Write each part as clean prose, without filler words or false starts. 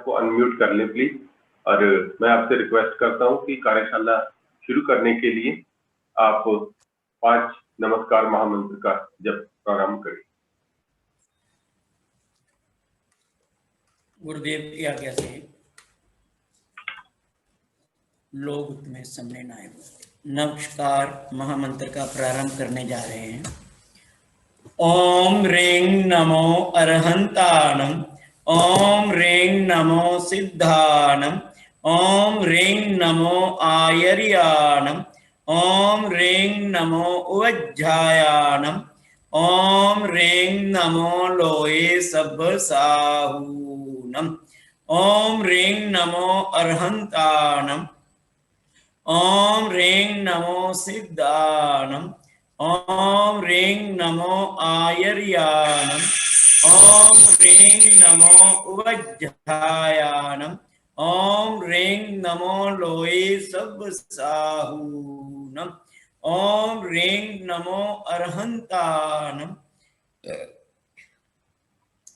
को अनम्यूट कर लें प्लीज। और मैं आपसे रिक्वेस्ट करता हूं कि कार्यशाला शुरू करने के लिए आप 5 नमस्कार महामंत्र का जप प्रारंभ करें। गुरुदेव की आज्ञा से लोग तुम्हें सामने ना आए। नमस्कार महामंत्र का प्रारंभ करने जा रहे हैं। ओम ह्रीं नमो अरहंताणं, ओम ह्रीं नमो सिद्धाणं, ओम ह्रीं नमो आयर्याणं, ओम ह्रीं नमो उवज्झायाणं, ओम ह्रीं नमो लोये सब्बसाहूणं, ओम ह्रीं नमो अरहंताणं, ओम ह्रीं नमो सिद्धाणं, ओम ह्रीं नमो आयर्याणं, ओम ह्रीं नमो उवज्झायाणं, ओम ह्रीं नमो लोये सब्बसाहूणं, ओम ह्रीं नमो अरहंताणं,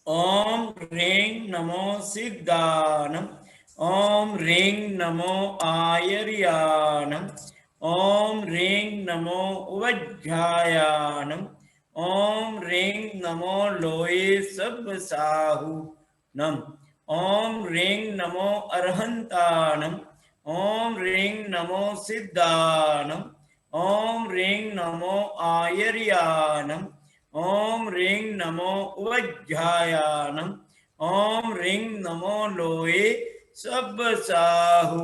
ओम ह्रीं नमो सिद्धाणं, ओम ह्रीं नमो आयर्याणं, ओम ह्रीं नमो उवज्झायाणं, ओम ह्रीं नमो लोये सब्बसाहूणं, ओम ह्रीं नमो अरहंताणं, ओम ह्रीं नमो सिद्धाणं, ओम ह्रीं नमो आयर्याणं, ओम ह्रीं नमो उवज्झायाणं, ओम ह्रीं नमो लोये सब्बसाहूणं,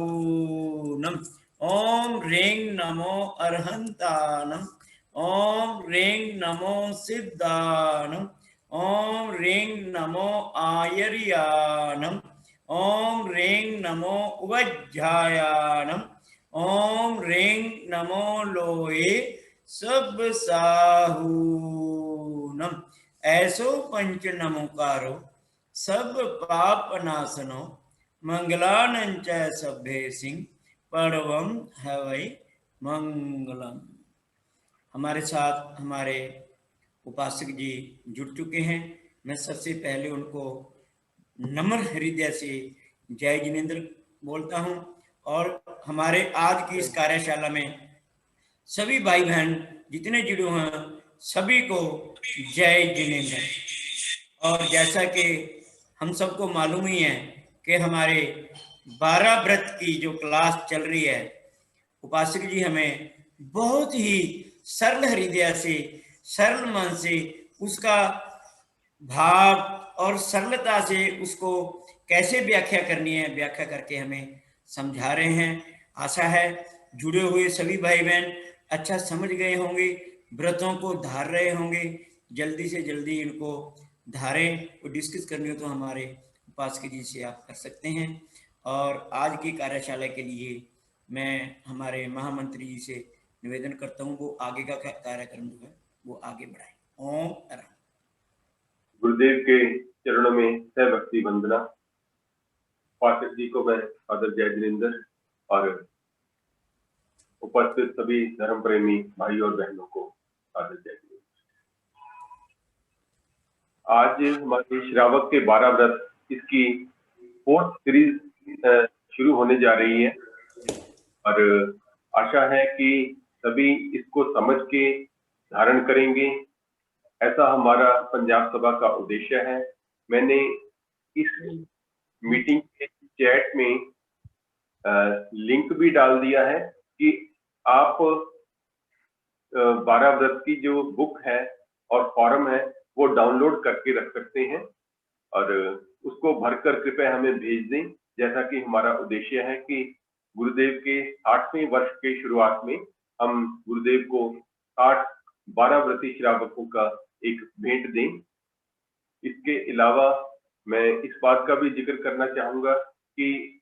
ओम ह्रीं नमो अरहंताणं, ओम ह्रीं नमो सिद्धाणं, ओम ह्रीं नमो आयर्याणं, ओम ह्रीं नमो उवज्झायाणं, ओम ह्रीं नमो लोये सब्बसाहूणं। ऐसो पंच नमोकारो सब पाप नाशनो मंगलानंच सभ्ये सिंह पड़वम हवै मंगलम। हमारे साथ हमारे उपासक जी जुड़ चुके हैं। मैं सबसे पहले उनको नम्र हृदय से जय जिनेंद्र बोलता हूं और हमारे आज की इस कार्यशाला में सभी भाई बहन जितने जुड़े हैं सभी को जय जिनेंद्र। और जैसा कि हम सबको मालूम ही है कि हमारे 12 व्रत की जो क्लास चल रही है, उपासक जी हमें बहुत ही सरल हृदय से, सरल मन से उसका भाव और सरलता से उसको कैसे व्याख्या करनी है, व्याख्या करके हमें समझा रहे हैं। आशा है जुड़े हुए सभी भाई बहन अच्छा समझ गए होंगे, व्रतों को धार रहे होंगे। जल्दी से जल्दी इनको धारें और डिस्कस करनी हो तो हमारे उपासक जी से आप कर सकते हैं। और आज की कार्यशाला के लिए मैं हमारे महामंत्री जी से निवेदन करता हूँ वो आगे का कार्यक्रम जो है वो आगे बढ़ाएं। ओम अरहं। गुरुदेव के चरणों में सहभक्ति वंदना। उपासक जी को मैं आदर जय जिनेंद्र और उपस्थित सभी धर्म प्रेमी भाई और बहनों को आदर जय जिनेंद्र। आज हमारे श्रावक के 12 व्रत इसकी 4th सीरीज शुरू होने जा रही है और आशा है कि सभी इसको समझ के धारण करेंगे, ऐसा हमारा पंजाब सभा का उद्देश्य है। मैंने इस मीटिंग के चैट में लिंक भी डाल दिया है कि आप 12 व्रत की जो बुक है और फॉर्म है वो डाउनलोड करके रख सकते हैं और उसको भरकर कृपया हमें भेज दें। जैसा कि हमारा उद्देश्य है कि गुरुदेव के 60वें वर्ष के शुरुआत में हम गुरुदेव को 60 12 व्रती श्रावकों का एक भेंट दें। इसके अलावा मैं इस बात का भी जिक्र करना चाहूंगा कि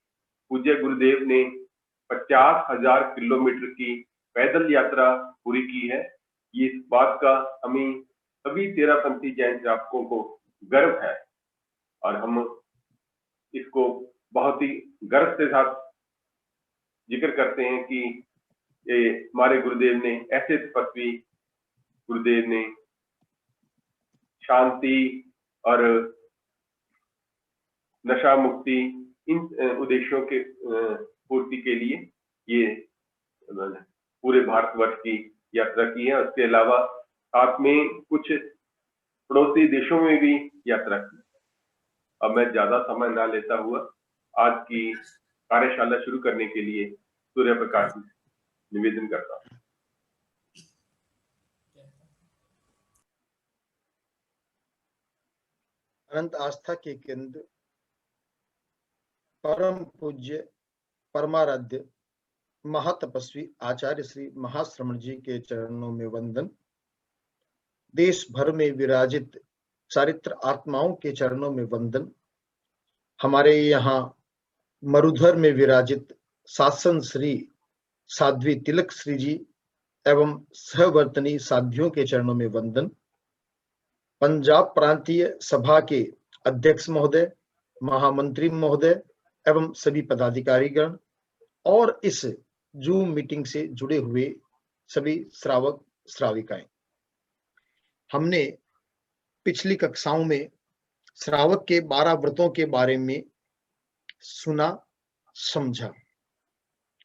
पूज्य गुरुदेव ने 50,000 किलोमीटर की पैदल यात्रा पूरी की है। ये इस बात का हमें सभी तेरापंथी जैन श्रावकों को गर्व है और हम इसको बहुत ही गर्व के साथ जिक्र करते हैं कि ये हमारे गुरुदेव ने ऐसे तपस्वी गुरुदेव ने शांति और नशा मुक्ति इन उद्देश्यों के पूर्ति के लिए ये पूरे भारतवर्ष की यात्रा की है। उसके अलावा साथ में कुछ पड़ोसी देशों में भी यात्रा की। अब मैं ज्यादा समय ना लेता हुआ आज की कार्यशाला शुरू करने के लिए सूर्य प्रकाश निवेदन करता हूँ। अनंत आस्था के केंद्र परम पूज्य परमाराध्य महातपस्वी आचार्य श्री महाश्रमण जी के चरणों में वंदन। देश भर में विराजित चारित्र आत्माओं के चरणों में वंदन। हमारे यहाँ मरुधर में विराजित शासन श्री साध्वी तिलक श्री जी एवं सहवर्तनी साध्वियों के चरणों में वंदन। पंजाब प्रांतीय सभा के अध्यक्ष महोदय, महामंत्री महोदय एवं सभी पदाधिकारीगण और इस जूम मीटिंग से जुड़े हुए सभी श्रावक श्राविकाएं, हमने पिछली कक्षाओं में श्रावक के 12 व्रतों के बारे में सुना समझा।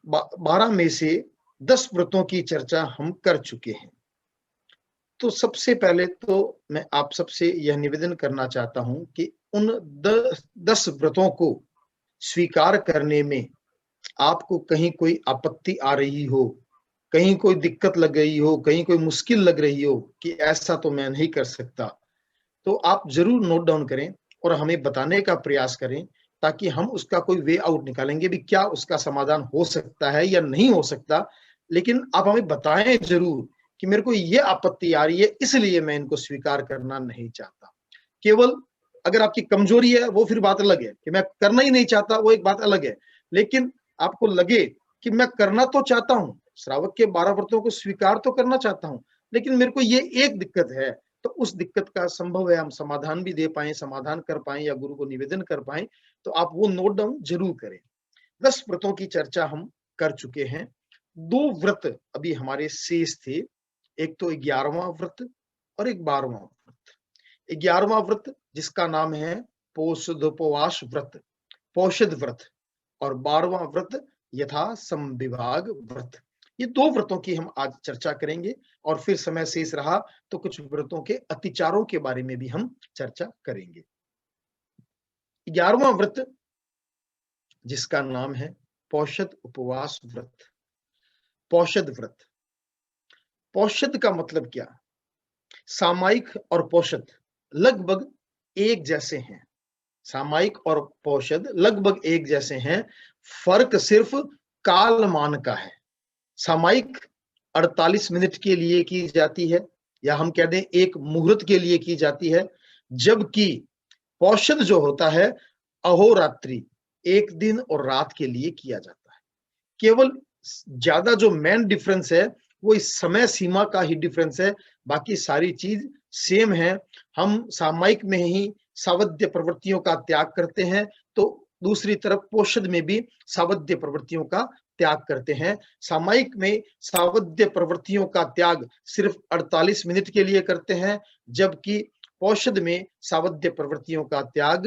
12 में से 10 व्रतों की चर्चा हम कर चुके हैं। तो सबसे पहले तो मैं आप सबसे यह निवेदन करना चाहता हूं कि उन 10 व्रतों को स्वीकार करने में आपको कहीं कोई आपत्ति आ रही हो, कहीं कोई दिक्कत लग गई हो, कहीं कोई मुश्किल लग रही हो कि ऐसा तो मैं नहीं कर सकता, तो आप जरूर नोट डाउन करें और हमें बताने का प्रयास करें, ताकि हम उसका कोई वे आउट निकालेंगे भी क्या उसका समाधान हो सकता है या नहीं हो सकता। लेकिन आप हमें बताएं जरूर कि मेरे को ये आपत्ति आ रही है, इसलिए मैं इनको स्वीकार करना नहीं चाहता। केवल अगर आपकी कमजोरी है वो फिर बात अलग है, कि मैं करना ही नहीं चाहता वो एक बात अलग है। लेकिन आपको लगे कि मैं करना तो चाहता हूं, श्रावक के 12 व्रतों को स्वीकार तो करना चाहता हूं, लेकिन मेरे को ये एक दिक्कत है, तो उस दिक्कत का संभव है हम समाधान भी दे पाए, समाधान कर पाए या गुरु को निवेदन कर पाए, तो आप वो नोट डाउन जरूर करें। 10 व्रतों की चर्चा हम कर चुके हैं। 2 व्रत अभी हमारे शेष थे, एक तो 11वां व्रत और एक 12वां व्रत। 11वां व्रत जिसका नाम है पोषदोपवास व्रत, पोषद व्रत, और 12वां व्रत यथा संविभाग व्रत। ये 2 व्रतों की हम आज चर्चा करेंगे, और फिर समय शेष रहा तो कुछ व्रतों के अतिचारों के बारे में भी हम चर्चा करेंगे। 11वां व्रत जिसका नाम है पोषद उपवास व्रत, पोषद व्रत। पोषद का मतलब क्या? सामायिक और पोषद लगभग एक जैसे हैं, सामायिक और पोषद लगभग एक जैसे हैं, फर्क सिर्फ कालमान का है। सामायिक 48 मिनट के लिए की जाती है, या हम कह दें एक मुहूर्त के लिए की जाती है, जबकि पोषद जो होता है अहोरात्रि, एक दिन और रात के लिए किया जाता है। केवल ज्यादा जो मेन डिफरेंस है वो इस समय सीमा का ही डिफरेंस है, बाकी सारी चीज सेम है। हम सामायिक में ही सावध्य प्रवृत्तियों का त्याग करते हैं, तो दूसरी तरफ पोषद में भी सावध्य प्रवृत्तियों का त्याग करते हैं। सामायिक में सावध्य प्रवृत्तियों का त्याग सिर्फ 48 मिनट के लिए करते हैं, जबकि पोषद में सावध्य प्रवृत्तियों का त्याग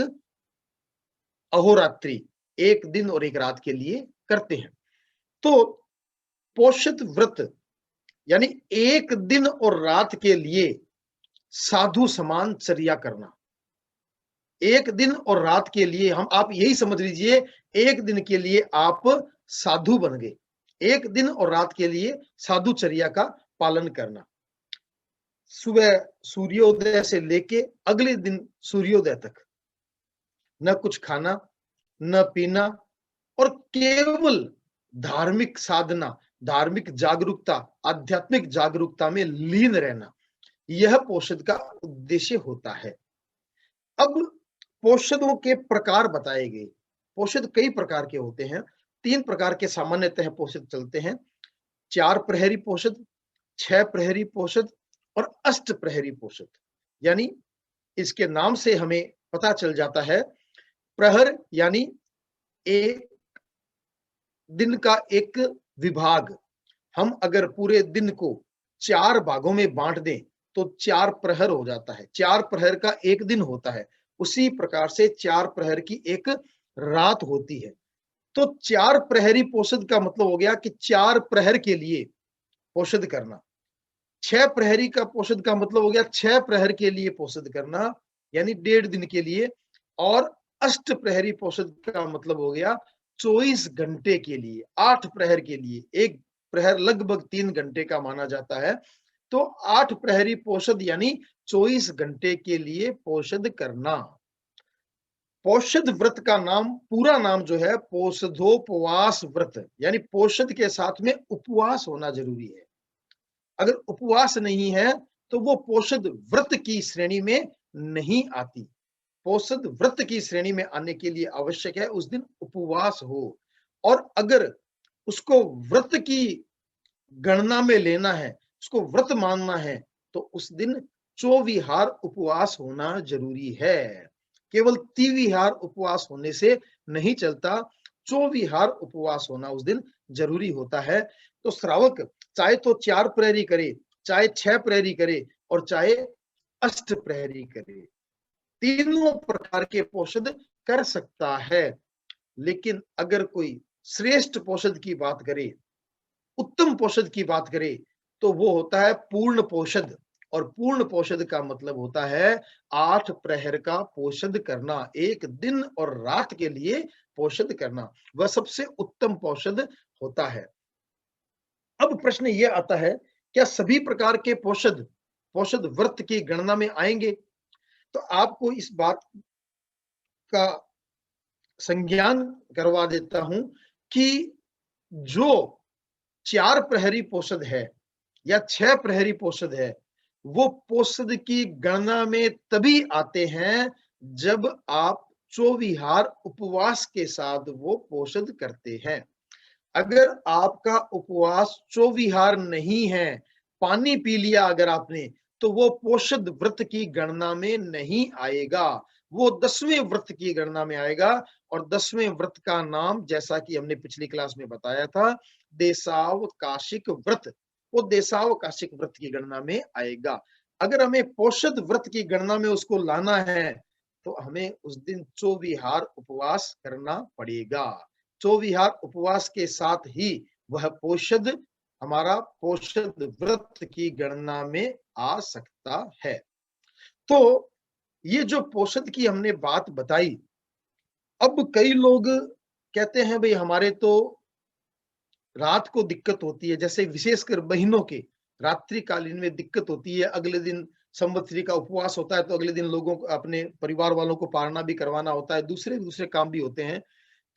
अहोरात्रि, एक दिन और एक रात के लिए करते हैं। तो पोषद व्रत यानी एक दिन और रात के लिए साधु समान चर्या करना। एक दिन और रात के लिए हम, आप यही समझ लीजिए, एक दिन के लिए आप साधु बन गए, एक दिन और रात के लिए साधुचर्या का पालन करना। सुबह सूर्योदय से लेके अगले दिन सूर्योदय तक न कुछ खाना न पीना, और केवल धार्मिक साधना, धार्मिक जागरूकता, आध्यात्मिक जागरूकता में लीन रहना, यह पोषद का उद्देश्य होता है। अब पोषदों के प्रकार बताए गए। पोषद कई प्रकार के होते हैं। 3 प्रकार के सामान्यतः पोषद चलते हैं: 4 प्रहरी पोषद, 6 प्रहरी पोषद और 8 प्रहरी पोषद। यानी इसके नाम से हमें पता चल जाता है, प्रहर यानी एक दिन का एक विभाग। हम अगर पूरे दिन को 4 भागों में बांट दें तो 4 प्रहर हो जाता है। 4 प्रहर का एक दिन होता है। उसी प्रकार से 4 प्रहर की एक रात होती है। तो 4 प्रहरी पोषद का मतलब हो गया कि 4 प्रहर के लिए पोषद करना। 6 प्रहरी का पोषद का मतलब हो गया 6 प्रहर के लिए पोषद करना, यानी 1.5 दिन के लिए। और अष्ट प्रहरी पोषद का मतलब हो गया 24 घंटे के लिए, 8 प्रहर के लिए। एक प्रहर लगभग 3 घंटे का माना जाता है, तो 8 प्रहरी पोषद यानी 24 घंटे के लिए पोषद करना। पोषद व्रत का नाम, पूरा नाम जो है पोषदोपवास व्रत, यानी पोषद के साथ में उपवास होना जरूरी है। अगर उपवास नहीं है तो वो पोषद व्रत की श्रेणी में नहीं आती। पोषद व्रत की श्रेणी में आने के लिए आवश्यक है उस दिन उपवास हो। और अगर उसको व्रत की गणना में लेना है, उसको व्रत मानना है, तो उस दिन चौविहार उपवास होना जरूरी है। केवल तिविहार उपवास होने से नहीं चलता, चौविहार उपवास होना उस दिन जरूरी होता है। तो श्रावक चाहे तो 4 प्रहरी करे, चाहे 6 प्रहरी करे, और चाहे अष्ट प्रहरी करे, तीनों प्रकार के पोषद कर सकता है। लेकिन अगर कोई श्रेष्ठ पोषद की बात करे, उत्तम पोषद की बात करे, तो वो होता है पूर्ण पोषद। और पूर्ण पोषद का मतलब होता है 8 प्रहर का पोषद करना, एक दिन और रात के लिए पोषद करना, वह सबसे उत्तम पोषद होता है। अब प्रश्न ये आता है, क्या सभी प्रकार के पोषद पोषद व्रत की गणना में आएंगे? तो आपको इस बात का संज्ञान करवा देता हूं कि जो 4 प्रहरी पोषद है या 6 प्रहरी पोषद है, वो पोषद की गणना में तभी आते हैं जब आप चौविहार उपवास के साथ वो पोषद करते हैं। अगर आपका उपवास चौविहार नहीं है, पानी पी लिया अगर आपने, तो वो पोषद व्रत की गणना में नहीं आएगा, वो 10वें व्रत की गणना में आएगा। और 10वें व्रत का नाम, जैसा कि हमने पिछली क्लास में बताया था, देशावकाशिक व्रत, वो देशावकाशिक व्रत की गणना में आएगा। अगर हमें पोषद व्रत की गणना में उसको लाना है, तो हमें उस दिन चौविहार उपवास करना पड़ेगा। चौविहार उपवास के साथ ही वह पोषद हमारा पोषद व्रत की गणना में आ सकता है। तो ये जो पोषद की हमने बात बताई, अब कई लोग कहते हैं भाई हमारे तो रात को दिक्कत होती है, जैसे विशेषकर बहनों के रात्रिकालीन में दिक्कत होती है, अगले दिन संवत्सरी का उपवास होता है, तो अगले दिन लोगों को, अपने परिवार वालों को पारना भी करवाना होता है, दूसरे काम भी होते हैं।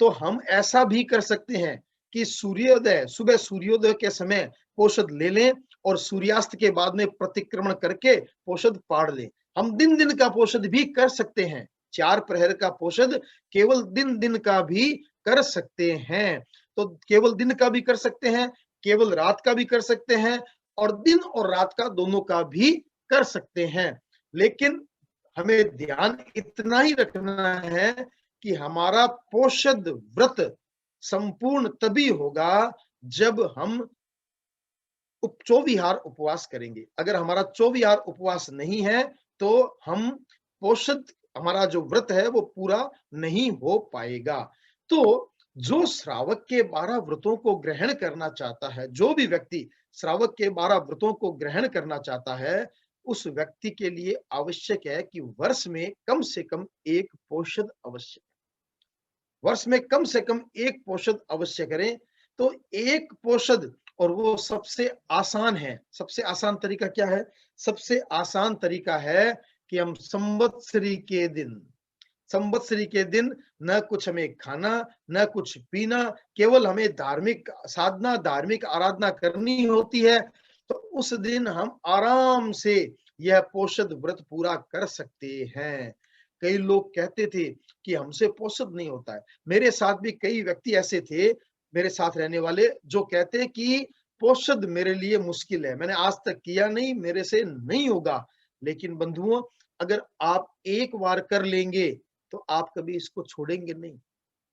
तो हम ऐसा भी कर सकते हैं कि सुबह सूर्योदय के समय पोषद ले लें और सूर्यास्त के बाद में प्रतिक्रमण करके पोषद पाड़ लें। हम दिन दिन का पोषद भी कर सकते हैं, 4 प्रहर का पोषद केवल दिन दिन का भी कर सकते हैं। तो केवल दिन का भी कर सकते हैं, केवल रात का भी कर सकते हैं, और दिन और रात का दोनों का भी कर सकते हैं। लेकिन हमें ध्यान इतना ही रखना है कि हमारा पोषद व्रत संपूर्ण तभी होगा जब हम चौविहार उपवास करेंगे। अगर हमारा चौविहार उपवास नहीं है तो हम पोषद, हमारा जो व्रत है वो पूरा नहीं हो पाएगा। तो जो श्रावक के 12 व्रतों को ग्रहण करना चाहता है, जो भी व्यक्ति श्रावक के 12 व्रतों को ग्रहण करना चाहता है, उस व्यक्ति के लिए आवश्यक है कि वर्ष में कम से कम एक पोषद अवश्य, वर्ष में कम से कम एक पोषद अवश्य करें। तो एक पोषद, और वो सबसे आसान है। सबसे आसान तरीका क्या है? सबसे आसान तरीका है कि हम संवत्सरी के दिन न कुछ हमें खाना, न कुछ पीना, केवल हमें धार्मिक साधना, धार्मिक आराधना करनी होती है। तो उस दिन हम आराम से यह पोषद व्रत पूरा कर सकते हैं। कई लोग कहते थे कि हमसे पोषद नहीं होता है। मेरे साथ भी कई व्यक्ति ऐसे थे, मेरे साथ रहने वाले, जो कहते कि पोषद मेरे लिए मुश्किल है, मैंने आज तक किया नहीं, मेरे से नहीं होगा। लेकिन बंधुओं, अगर आप एक बार कर लेंगे तो आप कभी इसको छोड़ेंगे नहीं।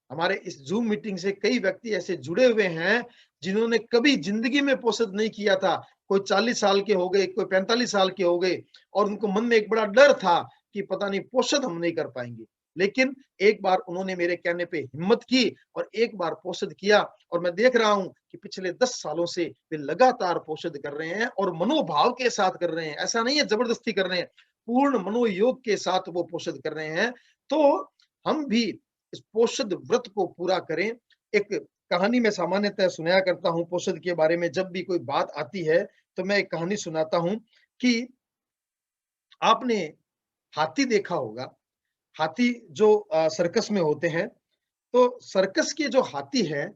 हमारे इस जूम मीटिंग से कई व्यक्ति ऐसे जुड़े हुए हैं जिन्होंने कभी जिंदगी में पोषद नहीं किया था। कोई 40 साल के हो गए, कोई 45 साल के हो गए, और उनको मन में एक बड़ा डर था कि पता नहीं पोषद हम नहीं कर पाएंगे। लेकिन एक बार उन्होंने मेरे कहने पे हिम्मत की और एक बार पोषद किया, और मैं देख रहा हूं कि पिछले 10 सालों से वे लगातार पोषद कर रहे हैं और मनोभाव के साथ कर रहे हैं। ऐसा नहीं है जबरदस्ती कर रहे हैं, पूर्ण मनोयोग के साथ वो पोषद कर रहे हैं। तो हम भी इस पोषद व्रत को पूरा करें। एक कहानी मैं सामान्यतः सुनाया करता हूं पोषद के बारे में, जब भी कोई बात आती है तो मैं एक कहानी सुनाता हूं कि आपने हाथी देखा होगा। हाथी जो सर्कस में होते हैं, तो सर्कस के जो हाथी है,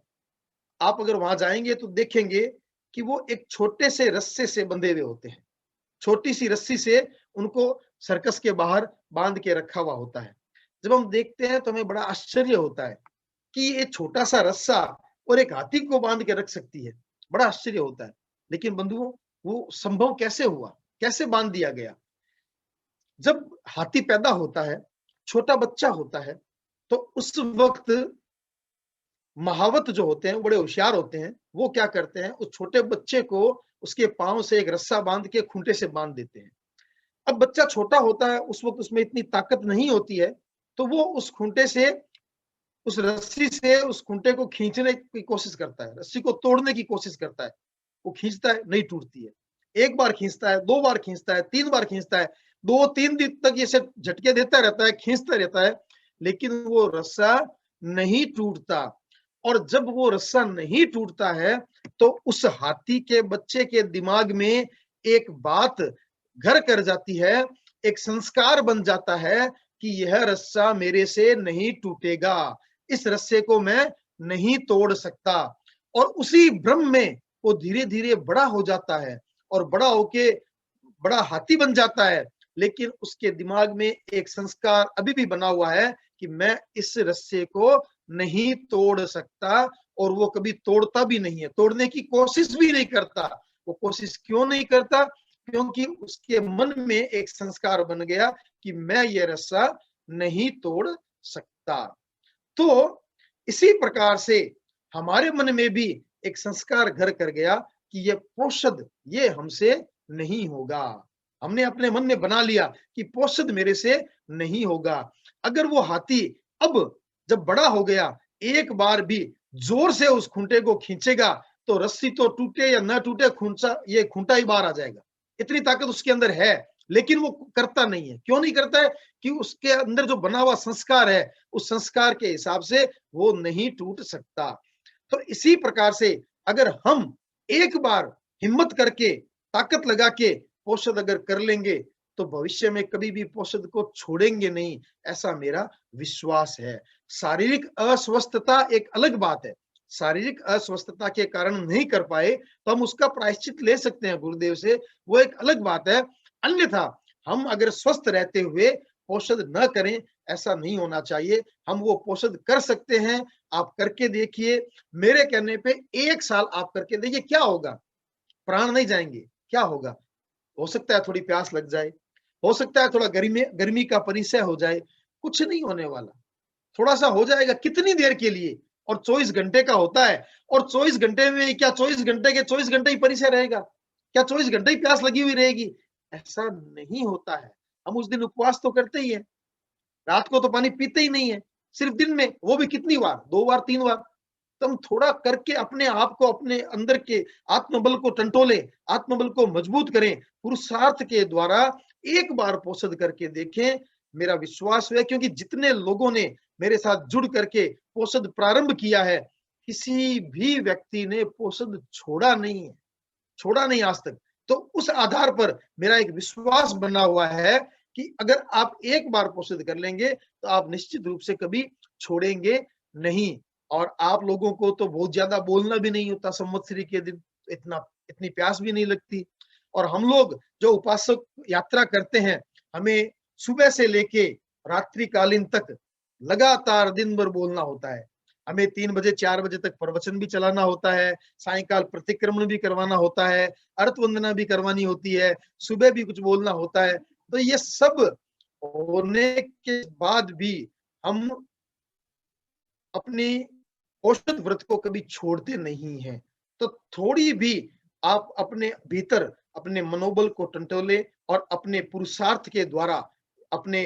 आप अगर वहां जाएंगे तो देखेंगे कि वो एक छोटे से रस्से से बंधे हुए होते हैं। छोटी सी रस्सी से उनको सर्कस के बाहर बांध के रखा हुआ होता है। जब हम देखते हैं तो हमें बड़ा आश्चर्य होता है कि ये छोटा सा रस्सा और एक हाथी को बांध के रख सकती है, बड़ा आश्चर्य होता है। लेकिन बंधुओं, वो संभव कैसे हुआ, कैसे बांध दिया गया? जब हाथी पैदा होता है, छोटा बच्चा होता है, तो उस वक्त महावत जो होते हैं, बड़े होशियार होते हैं, वो क्या करते हैं, उस छोटे बच्चे को उसके पांव से एक रस्सा बांध के खूंटे से बांध देते हैं। अब बच्चा छोटा होता है, उस वक्त उसमें इतनी ताकत नहीं होती है, तो वो उस खूंटे से, उस रस्सी से उस खूंटे को खींचने की कोशिश करता है, रस्सी को तोड़ने की कोशिश करता है। वो खींचता है, नहीं टूटती है। एक बार खींचता है, 2 बार खींचता है, 3 बार खींचता है, 2-3 दिन तक ये सब झटके देता रहता है, खींचता रहता है, लेकिन वो रस्सा नहीं टूटता। और जब वो रस्सा नहीं टूटता है, तो उस हाथी के बच्चे के दिमाग में एक बात घर कर जाती है, एक संस्कार बन जाता है कि यह रस्सा मेरे से नहीं टूटेगा, इस रस्से को मैं नहीं तोड़ सकता। और उसी भ्रम में वो धीरे धीरे बड़ा हो जाता है और बड़ा होके बड़ा हाथी बन जाता है। लेकिन उसके दिमाग में एक संस्कार अभी भी बना हुआ है कि मैं इस रस्से को नहीं तोड़ सकता, और वो कभी तोड़ता भी नहीं है, तोड़ने की कोशिश भी नहीं करता। वो कोशिश क्यों नहीं करता? क्योंकि उसके मन में एक संस्कार बन गया कि मैं ये रस्सा नहीं तोड़ सकता। तो इसी प्रकार से हमारे मन में भी एक संस्कार घर कर गया कि ये पोषद, ये हमसे नहीं होगा। हमने अपने मन में बना लिया कि पोषद मेरे से नहीं होगा। अगर वो हाथी अब जब बड़ा हो गया, एक बार भी जोर से उस खूंटे को खींचेगा तो रस्सी तो टूटे या न टूटे, खूंटा ही बाहर आ जाएगा। इतनी ताकत उसके अंदर है, लेकिन वो करता नहीं है। क्यों नहीं करता है? कि उसके अंदर जो बना हुआ संस्कार है, उस संस्कार के हिसाब से वो नहीं टूट सकता। तो इसी प्रकार से अगर हम एक बार हिम्मत करके, ताकत लगा के पोषद अगर कर लेंगे, तो भविष्य में कभी भी पोषद को छोड़ेंगे नहीं, ऐसा मेरा विश्वास है। शारीरिक अस्वस्थता एक अलग बात है। शारीरिक अस्वस्थता के कारण नहीं कर पाए तो हम उसका प्रायश्चित ले सकते हैं गुरुदेव से, वो एक अलग बात है। अन्यथा हम अगर स्वस्थ रहते हुए पोषद न करें, ऐसा नहीं होना चाहिए। हम वो पोषद कर सकते हैं, आप करके देखिए। मेरे कहने पे 1 साल आप करके देखिए, क्या होगा? प्राण नहीं जाएंगे, क्या होगा? हो सकता है थोड़ी प्यास लग जाए, हो सकता है थोड़ा गर्मी का परिचय हो जाए, कुछ नहीं होने वाला। थोड़ा सा हो जाएगा, कितनी देर के लिए? और 24 घंटे का होता है। और 24 घंटे में क्या 24 घंटे के 24 घंटे ही परिचय रहेगा? क्या 24 घंटे ही प्यास लगी हुई रहेगी? ऐसा नहीं होता है। हम उस दिन उपवास तो करते ही है, रात को तो पानी पीते ही नहीं है, सिर्फ दिन में, वो भी कितनी बार, 2 बार 3 बार। तो हम थोड़ा करके अपने आप को, अपने अंदर के आत्मबल को टंटोले, आत्मबल को मजबूत करें, पुरुषार्थ के द्वारा एक बार पोषद करके देखें। मेरा विश्वास है, क्योंकि जितने लोगों ने मेरे साथ जुड़ करके पोषद प्रारंभ किया है, किसी भी व्यक्ति ने पोषद छोड़ा नहीं है, छोड़ा नहीं आज तक। तो उस आधार पर मेरा एक विश्वास बना हुआ है कि अगर आप एक बार पोषद कर लेंगे तो आप निश्चित रूप से कभी छोड़ेंगे नहीं। और आप लोगों को तो बहुत ज्यादा बोलना भी नहीं होता संवत्सरी के दिन, इतनी प्यास भी नहीं लगती। और हम लोग जो उपासक यात्रा करते हैं, हमें सुबह से लेके रात्रिकालीन तक लगातार दिन भर बोलना होता है। हमें 3 बजे 4 बजे तक प्रवचन भी चलाना होता है, सायंकाल प्रतिक्रमण भी करवाना होता है, अर्थ वंदना भी करवानी होती है, सुबह भी कुछ बोलना होता है। तो ये सब होने के बाद भी हम अपनी पोषद व्रत को कभी छोड़ते नहीं हैं। तो थोड़ी भी आप अपने भीतर अपने मनोबल को टंटोले और अपने पुरुषार्थ के द्वारा अपने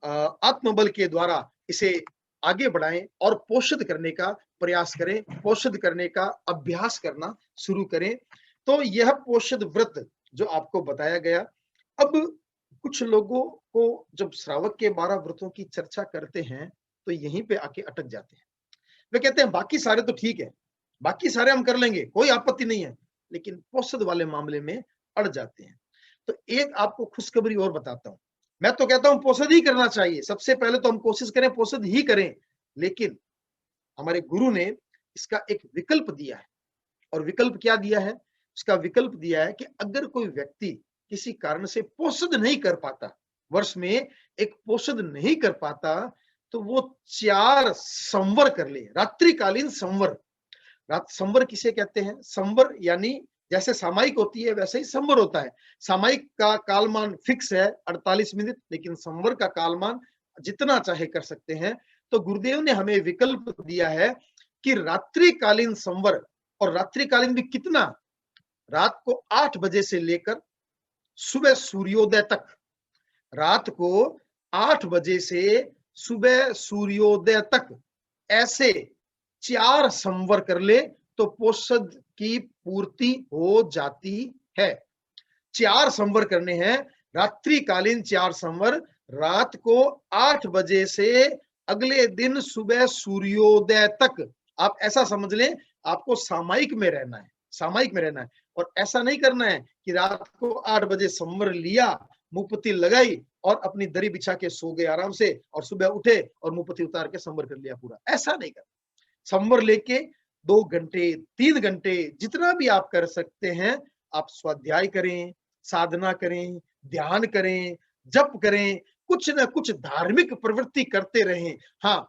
आत्मबल के द्वारा इसे आगे बढ़ाएं और पोषित करने का प्रयास करें, पोषित करने का अभ्यास करना शुरू करें। तो यह पोषित व्रत जो आपको बताया गया। अब कुछ लोगों को जब श्रावक के 12 व्रतों की चर्चा करते हैं तो यहीं पे आके अटक जाते हैं। वे कहते हैं बाकी सारे तो ठीक है, बाकी सारे हम कर लेंगे, कोई आपत्ति नहीं है, लेकिन पोषद वाले मामले में अड़ जाते हैं। तो एक आपको खुशखबरी और बताता हूं। मैं तो कहता हूं पोषद ही करना चाहिए, सबसे पहले तो हम कोशिश करें पोषद ही करें, लेकिन हमारे गुरु ने इसका एक विकल्प दिया है। और विकल्प क्या दिया है? उसका विकल्प दिया है कि अगर कोई व्यक्ति किसी कारण से पोषद नहीं कर पाता, वर्ष में एक पोषद नहीं कर पाता, तो वो 4 संवर कर ले, रात्रिकालीन संवर। संवर किसे कहते हैं? संवर यानी जैसे सामायिक होती है वैसे ही संवर होता है। सामायिक का कालमान फिक्स है 48 मिनट, लेकिन संवर का कालमान जितना चाहे कर सकते हैं। तो गुरुदेव ने हमें विकल्प दिया है कि रात्रिकालीन संवर, और रात्रिकालीन भी कितना? रात को 8 बजे से लेकर सुबह सूर्योदय तक, रात को 8 बजे से सुबह सूर्योदय तक ऐसे 4 संवर कर ले तो पोषद की पूर्ति हो जाती है। 4 संवर करने हैं, रात्रिकालीन 4 संवर, रात को 8 बजे से अगले दिन सुबह सूर्योदय तक। आप ऐसा समझ लें आपको सामायिक में रहना है, सामायिक में रहना है। और ऐसा नहीं करना है कि रात को 8 बजे संवर लिया, मुंहपत्ती लगाई और अपनी दरी बिछा के सो गए आराम से, और सुबह उठे और मुंहपत्ती उतार के संवर कर लिया पूरा। ऐसा नहीं करना। संवर लेके 2 घंटे 3 घंटे जितना भी आप कर सकते हैं, आप स्वाध्याय करें, साधना करें, ध्यान करें, जप करें, कुछ ना कुछ धार्मिक प्रवृत्ति करते रहें। हाँ,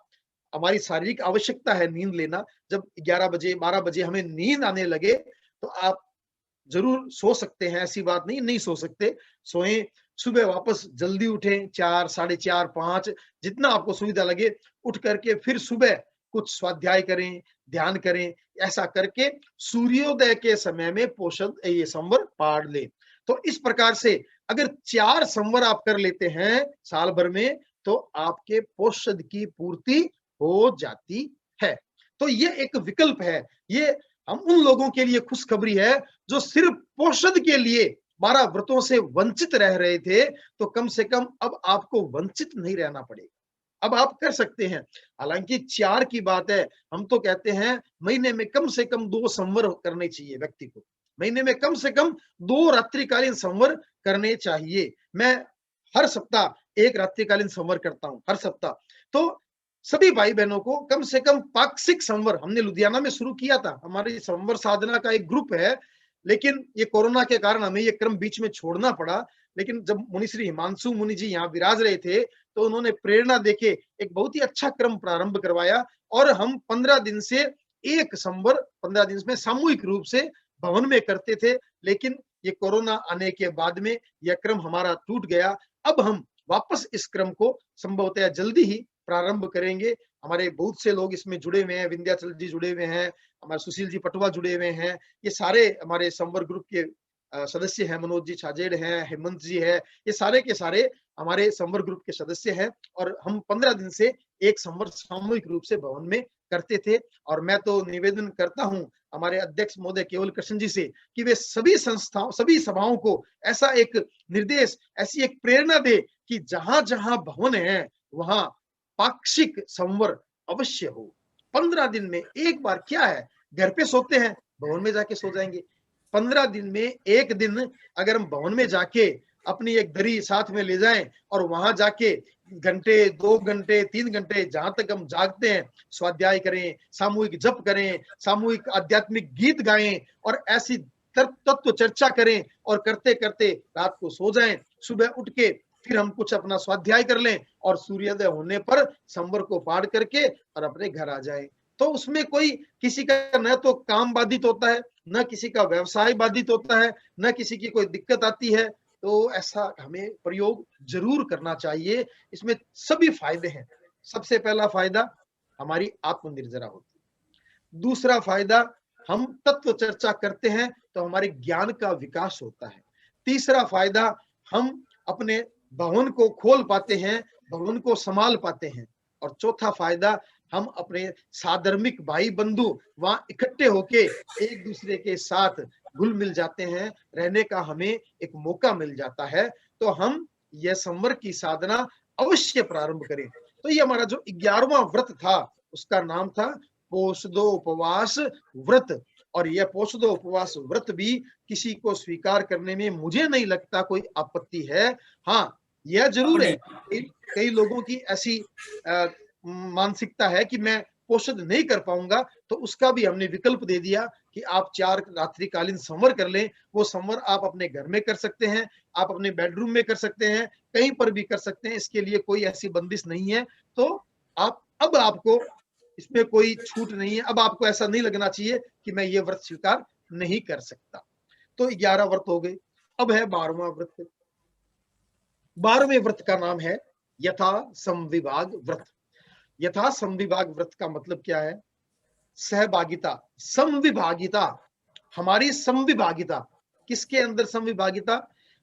हमारी शारीरिक आवश्यकता है नींद लेना। जब 11 बजे 12 बजे हमें नींद आने लगे तो आप जरूर सो सकते हैं, ऐसी बात नहीं, नहीं सो सकते, सोएं। सुबह वापस जल्दी उठें, 4, 4:30, 5, जितना आपको सुविधा लगे, उठ करके फिर सुबह कुछ स्वाध्याय करें, ध्यान करें। ऐसा करके सूर्योदय के समय में पोषद ये संवर पाड़ ले। तो इस प्रकार से अगर 4 संवर आप कर लेते हैं साल भर में, तो आपके पोषद की पूर्ति हो जाती है। तो ये एक विकल्प है। ये हम उन लोगों के लिए खुशखबरी है जो सिर्फ पोषद के लिए 12 व्रतों से वंचित रह रहे थे। तो कम से कम अब आपको वंचित नहीं रहना पड़ेगा, अब आप कर सकते हैं। हालांकि 4 की बात है, हम तो कहते हैं महीने में कम से कम 2 संवर करने चाहिए व्यक्ति को, महीने में कम से कम 2 रात्रिकालीन संवर करने चाहिए। मैं हर सप्ताह 1 रात्रिकालीन संवर करता हूं, हर सप्ताह। तो सभी भाई बहनों को कम से कम पाक्षिक संवर हमने लुधियाना में शुरू किया था। हमारी संवर साधना का एक ग्रुप है, लेकिन ये कोरोना के कारण हमें ये क्रम बीच में छोड़ना पड़ा। लेकिन जब मुनि श्री हिमांशु मुनि जी यहाँ विराज रहे थे तो उन्होंने प्रेरणा देके एक बहुत ही अच्छा क्रम प्रारंभ करवाया, और हम 15 दिन से एक संवर 15 दिन में सामूहिक रूप से भवन में करते थे। लेकिन ये कोरोना आने के बाद में यह क्रम हमारा टूट गया। अब हम वापस इस क्रम को संभवतः जल्दी ही प्रारंभ करेंगे। हमारे बहुत से लोग इसमें जुड़े हुए हैं, विंध्याचल जी जुड़े हुए हैं, हमारे सुशील जी पटवा जुड़े हुए हैं, ये सारे हमारे संवर ग्रुप के सदस्य हैं, मनोज जी छाजेड़ हैं, हेमंत जी है, ये सारे के सारे हमारे संवर ग्रुप के सदस्य हैं। और हम 15 दिन से एक संवर सामूहिक रूप से भवन में करते थे। और मैं तो निवेदन करता हूं हमारे अध्यक्ष महोदय केवल कृष्ण जी से कि वे सभी संस्थाओं, सभी सभाओं को ऐसा एक निर्देश, ऐसी एक प्रेरणा दे कि जहां जहां भवन है वहां पाक्षिक संवर अवश्य हो। 15 दिन में एक बार, क्या है, घर पे सोते हैं, भवन में जाके सो जाएंगे। 15 दिन में एक दिन अगर हम भवन में जाके अपनी एक दरी साथ में ले जाएं और वहां जाके घंटे 2 घंटे 3 घंटे जहां तक हम जागते हैं स्वाध्याय करें, सामूहिक जप करें, सामूहिक आध्यात्मिक गीत गाएं और ऐसी तत्व चर्चा करें, और करते करते रात को सो जाएं, सुबह उठ के फिर हम कुछ अपना स्वाध्याय कर लें और सूर्योदय होने पर संवर को पार करके और अपने घर आ जाएं। तो उसमें कोई किसी का न तो काम बाधित होता है, न किसी का व्यवसाय बाधित होता है, न किसी की कोई दिक्कत आती है। तो ऐसा हमें प्रयोग जरूर करना चाहिए। इसमें सभी फायदे हैं। सबसे पहला फायदा हमारी आत्मनिर्जरा होती है। दूसरा फायदा, हम तत्व चर्चा करते हैं तो हमारे ज्ञान का विकास होता है। तीसरा फायदा, हम अपने भवन को खोल पाते हैं भवन को संभाल पाते हैं। और चौथा फायदा, हम अपने साधर्मिक भाई बंधु वहां इकट्ठे होके एक दूसरे के साथ घुल मिल जाते हैं, रहने का हमें एक मौका मिल जाता है। तो हम यह संवर की साधना अवश्य प्रारंभ करें। तो ये हमारा जो 11वां व्रत था उसका नाम था पोषदो उपवास व्रत। और यह पोषदो उपवास व्रत भी किसी को स्वीकार करने में मुझे नहीं लगता कोई आपत्ति है। हाँ, यह जरूर है, कई लोगों की ऐसी मानसिकता है कि मैं पोषद नहीं कर पाऊंगा, तो उसका भी हमने विकल्प दे दिया कि आप 4 रात्रिकालीन संवर कर लें। वो संवर आप अपने घर में कर सकते हैं, आप अपने बेडरूम में कर सकते हैं, कहीं पर भी कर सकते हैं, इसके लिए कोई ऐसी बंदिश नहीं है। तो अब आपको इसमें कोई छूट नहीं है। अब आपको ऐसा नहीं लगना चाहिए कि मैं ये व्रत स्वीकार नहीं कर सकता। तो 11 व्रत हो गए। अब है 12वां व्रत। 12वें व्रत का नाम है यथा समविभाग व्रत। यथा समविभाग व्रत का मतलब क्या है? सहभागिता, समविभागिता, हमारी समविभागिता। किसके अंदर समविभागिता?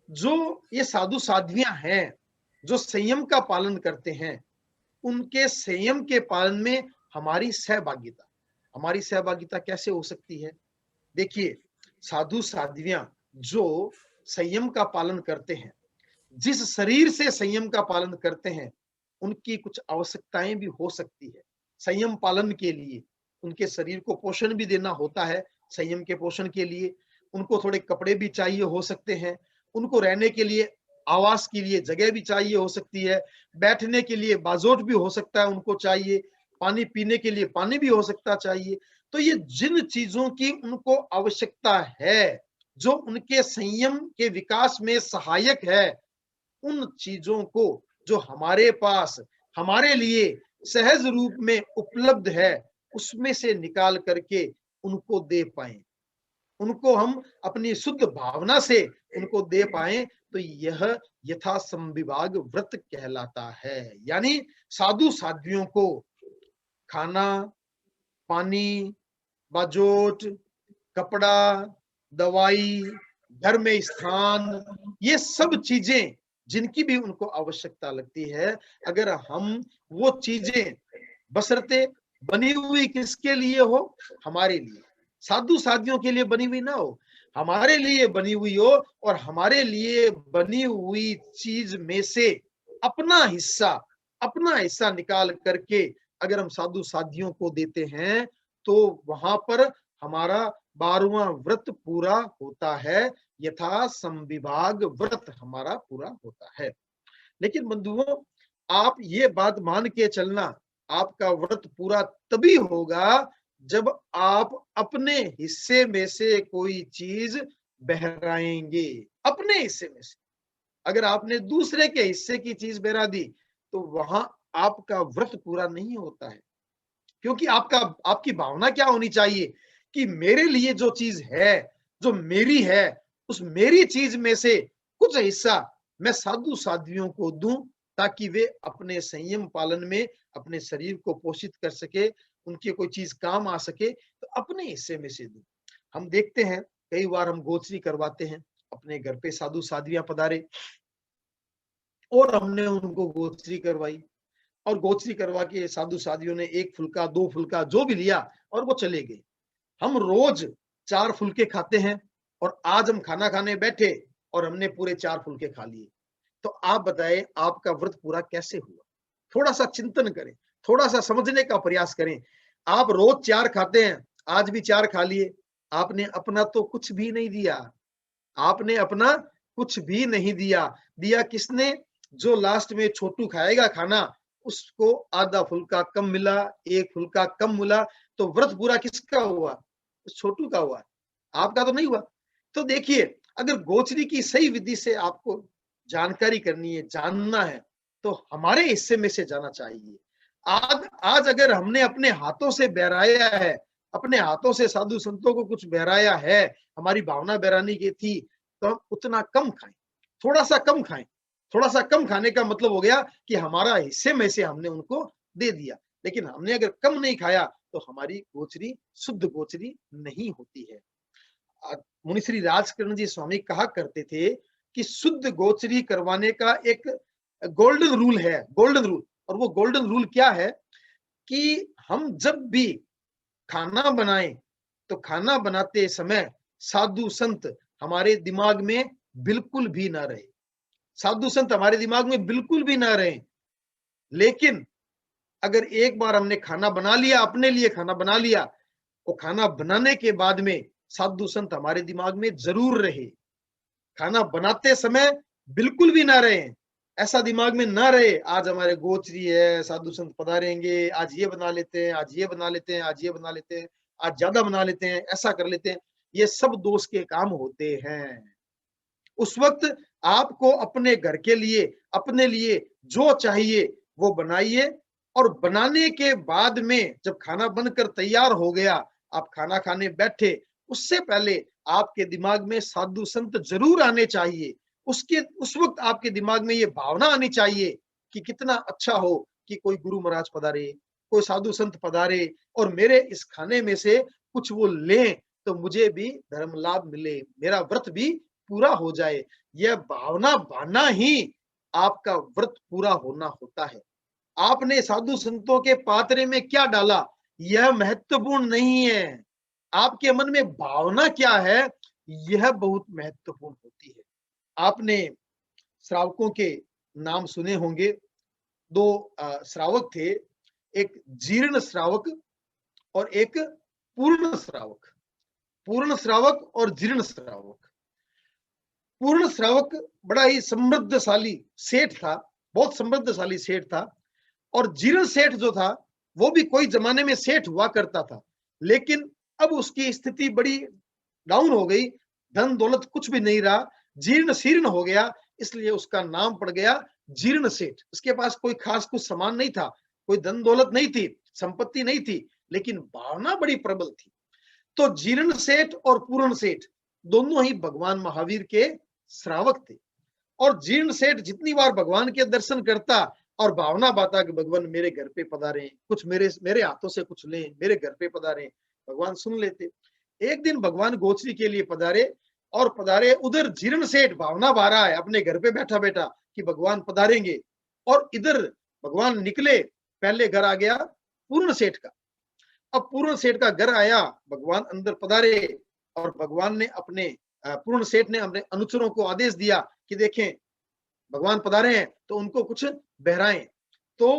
जो ये साधु साध्वियां हैं, जो संयम का पालन करते हैं, उनके संयम के पालन में हमारी सहभागिता। हमारी सहभागिता कैसे हो सकती है? देखिए, साधु साध्वियां जो संयम का पालन करते हैं, जिस शरीर से संयम का पालन करते हैं, उनकी कुछ आवश्यकताएं भी हो सकती है। संयम पालन के लिए उनके शरीर को पोषण भी देना होता है। संयम के पोषण के लिए उनको थोड़े कपड़े भी चाहिए हो सकते हैं, उनको रहने के लिए, आवास के लिए जगह भी चाहिए हो सकती है, बैठने के लिए बाजोट भी हो सकता है उनको चाहिए, पानी पीने के लिए पानी भी हो सकता चाहिए। तो ये जिन चीजों की उनको आवश्यकता है, जो उनके संयम के विकास में सहायक है, उन चीजों को जो हमारे पास हमारे लिए सहज रूप में उपलब्ध है, उसमें से निकाल करके उनको दे पाए, उनको हम अपनी शुद्ध भावना से उनको दे पाए, तो यह यथा समविभाग व्रत कहलाता है। यानी साधु साध्वियों को खाना, पानी, बाजोट, कपड़ा, दवाई, घर में स्थान, ये सब चीजें जिनकी भी उनको आवश्यकता लगती है, अगर हम वो चीजें बशर्ते बनी हुई किसके लिए हो? हमारे लिए। साधु साधियों के लिए बनी हुई ना हो, हमारे लिए बनी हुई हो, और हमारे लिए बनी हुई चीज में से अपना हिस्सा निकाल करके अगर हम साधु साधियों को देते हैं, तो वहां पर हमारा 12वां व्रत पूरा होता है। यथा समविभाग व्रत हमारा पूरा होता है। लेकिन बंधुओं, आप ये बात मान के चलना, आपका व्रत पूरा तभी होगा जब आप अपने हिस्से में से कोई चीज बहराएंगे। अपने हिस्से में से अगर आपने दूसरे के हिस्से की चीज बहरा दी, तो वहां आपका व्रत पूरा नहीं होता है। क्योंकि आपकी भावना क्या होनी चाहिए कि मेरे लिए जो चीज है, जो मेरी है, उस मेरी चीज में से कुछ हिस्सा मैं साधु साध्वियों को दूं, ताकि वे अपने संयम पालन में अपने शरीर को पोषित कर सके, उनकी कोई चीज काम आ सके, तो अपने हिस्से में से दूं। हम देखते हैं कई बार हम गोचरी करवाते हैं, अपने घर पे साधु साध्वियां पधारे और हमने उनको गोचरी करवाई, और गोचरी करवा के साधु साधियों ने 1 फुल्का 2 फुल्का जो भी लिया और वो चले गए। हम रोज 4 फुल्के खाते हैं, और आज हम खाना खाने बैठे और हमने पूरे 4 फुल्के खा लिए। तो आप बताएं, आपका व्रत पूरा कैसे हुआ? थोड़ा सा चिंतन करें, थोड़ा सा समझने का प्रयास करें। आप रोज 4 खाते हैं, आज भी 4 खा लिए, आपने अपना तो कुछ भी नहीं दिया। आपने अपना कुछ भी नहीं दिया। दिया किसने? जो लास्ट में छोटू खाएगा खाना, उसको आधा फुल्का कम मिला, 1 फुल्का कम मिला, तो व्रत पूरा किसका हुआ? छोटू का हुआ, आपका तो नहीं हुआ। तो देखिए, अगर गोचरी की सही विधि से आपको जानकारी करनी है, जानना है, तो हमारे हिस्से में से जाना चाहिए। आज अगर हमने अपने हाथों से बहराया है, अपने हाथों से साधु संतों को कुछ बहराया है, हमारी भावना बहराने की थी, तो हम उतना कम खाएं, थोड़ा सा कम खाएं। थोड़ा सा कम खाने का मतलब हो गया कि हमारा हिस्से में से हमने उनको दे दिया। लेकिन हमने अगर कम नहीं खाया, तो हमारी गोचरी शुद्ध गोचरी नहीं होती है। मुनि श्री राजकरण जी स्वामी कहा करते थे कि शुद्ध गोचरी करवाने का एक गोल्डन रूल है, गोल्डन रूल। और वो गोल्डन रूल क्या है कि हम जब भी खाना बनाएं तो खाना बनाते समय साधु संत हमारे दिमाग में बिल्कुल भी ना रहे, साधु संत हमारे दिमाग में बिल्कुल भी ना रहे। लेकिन अगर एक बार हमने खाना बना लिया, अपने लिए खाना बना लिया, वो खाना बनाने के बाद में साधु संत हमारे दिमाग में जरूर रहे। खाना बनाते समय बिल्कुल भी ना रहे, ऐसा दिमाग में ना रहे आज हमारे गोचरी है, साधु संत पधारेंगे, आज ये बना लेते हैं, आज ये बना लेते हैं, आज ये बना लेते हैं, आज ज्यादा बना लेते हैं, ऐसा कर लेते हैं। ये सब दोष के काम होते हैं। उस वक्त आपको अपने घर के लिए, अपने लिए जो चाहिए वो बनाइए, और बनाने के बाद में जब खाना बनकर तैयार हो गया, आप खाना खाने बैठे, उससे पहले आपके दिमाग में साधु संत जरूर आने चाहिए। उस वक्त आपके दिमाग में ये भावना आनी चाहिए कि कितना अच्छा हो कि कोई गुरु महाराज पधारे, कोई साधु संत पधारे, और मेरे इस खाने में से कुछ वो लें तो मुझे भी धर्म लाभ मिले, मेरा व्रत भी पूरा हो जाए। यह भावना भाना ही आपका व्रत पूरा होना होता है। आपने साधु संतों के पात्रे में क्या डाला यह महत्वपूर्ण नहीं है, आपके मन में भावना क्या है यह बहुत महत्वपूर्ण होती है। आपने श्रावकों के नाम सुने होंगे, दो श्रावक थे, एक जीर्ण श्रावक और एक पूर्ण श्रावक। पूर्ण श्रावक और जीर्ण श्रावक। पूर्ण श्रावक बड़ा ही समृद्धशाली सेठ था, बहुत समृद्धशाली सेठ था। और जीर्ण सेठ जो था वो भी कोई जमाने में सेठ हुआ करता था, लेकिन अब उसकी स्थिति बड़ी डाउन हो गई, धन दौलत कुछ भी नहीं रहा, जीर्ण शीर्ण हो गया, इसलिए उसका नाम पड़ गया जीर्ण सेठ। उसके पास कोई खास कुछ सामान नहीं था, कोई धन दौलत नहीं थी, संपत्ति नहीं थी, लेकिन भावना बड़ी प्रबल थी। तो जीर्ण सेठ और पूर्ण सेठ दोनों ही भगवान महावीर के श्रावक थे। और जीर्ण सेठ जितनी बार भगवान के दर्शन करता और भावना बाता कि भगवान मेरे घर पे पधारे, कुछ मेरे हाथों से कुछ लें, मेरे घर पे पधारे, भगवान सुन लेते। एक दिन भगवान गोचरी के लिए पधारे, और पधारे उधर जीर्ण सेठ भावना भा रहा है अपने घर पे बैठा बैठा कि भगवान पधारेंगे, और इधर भगवान निकले, पहले घर आ गया पूर्ण सेठ का। अब पूर्ण सेठ का घर आया, भगवान अंदर पधारे, और भगवान ने अपने पूर्ण सेठ ने अपने अनुचरों को आदेश दिया कि देखें भगवान पधारे हैं तो उनको कुछ बहराएं। तो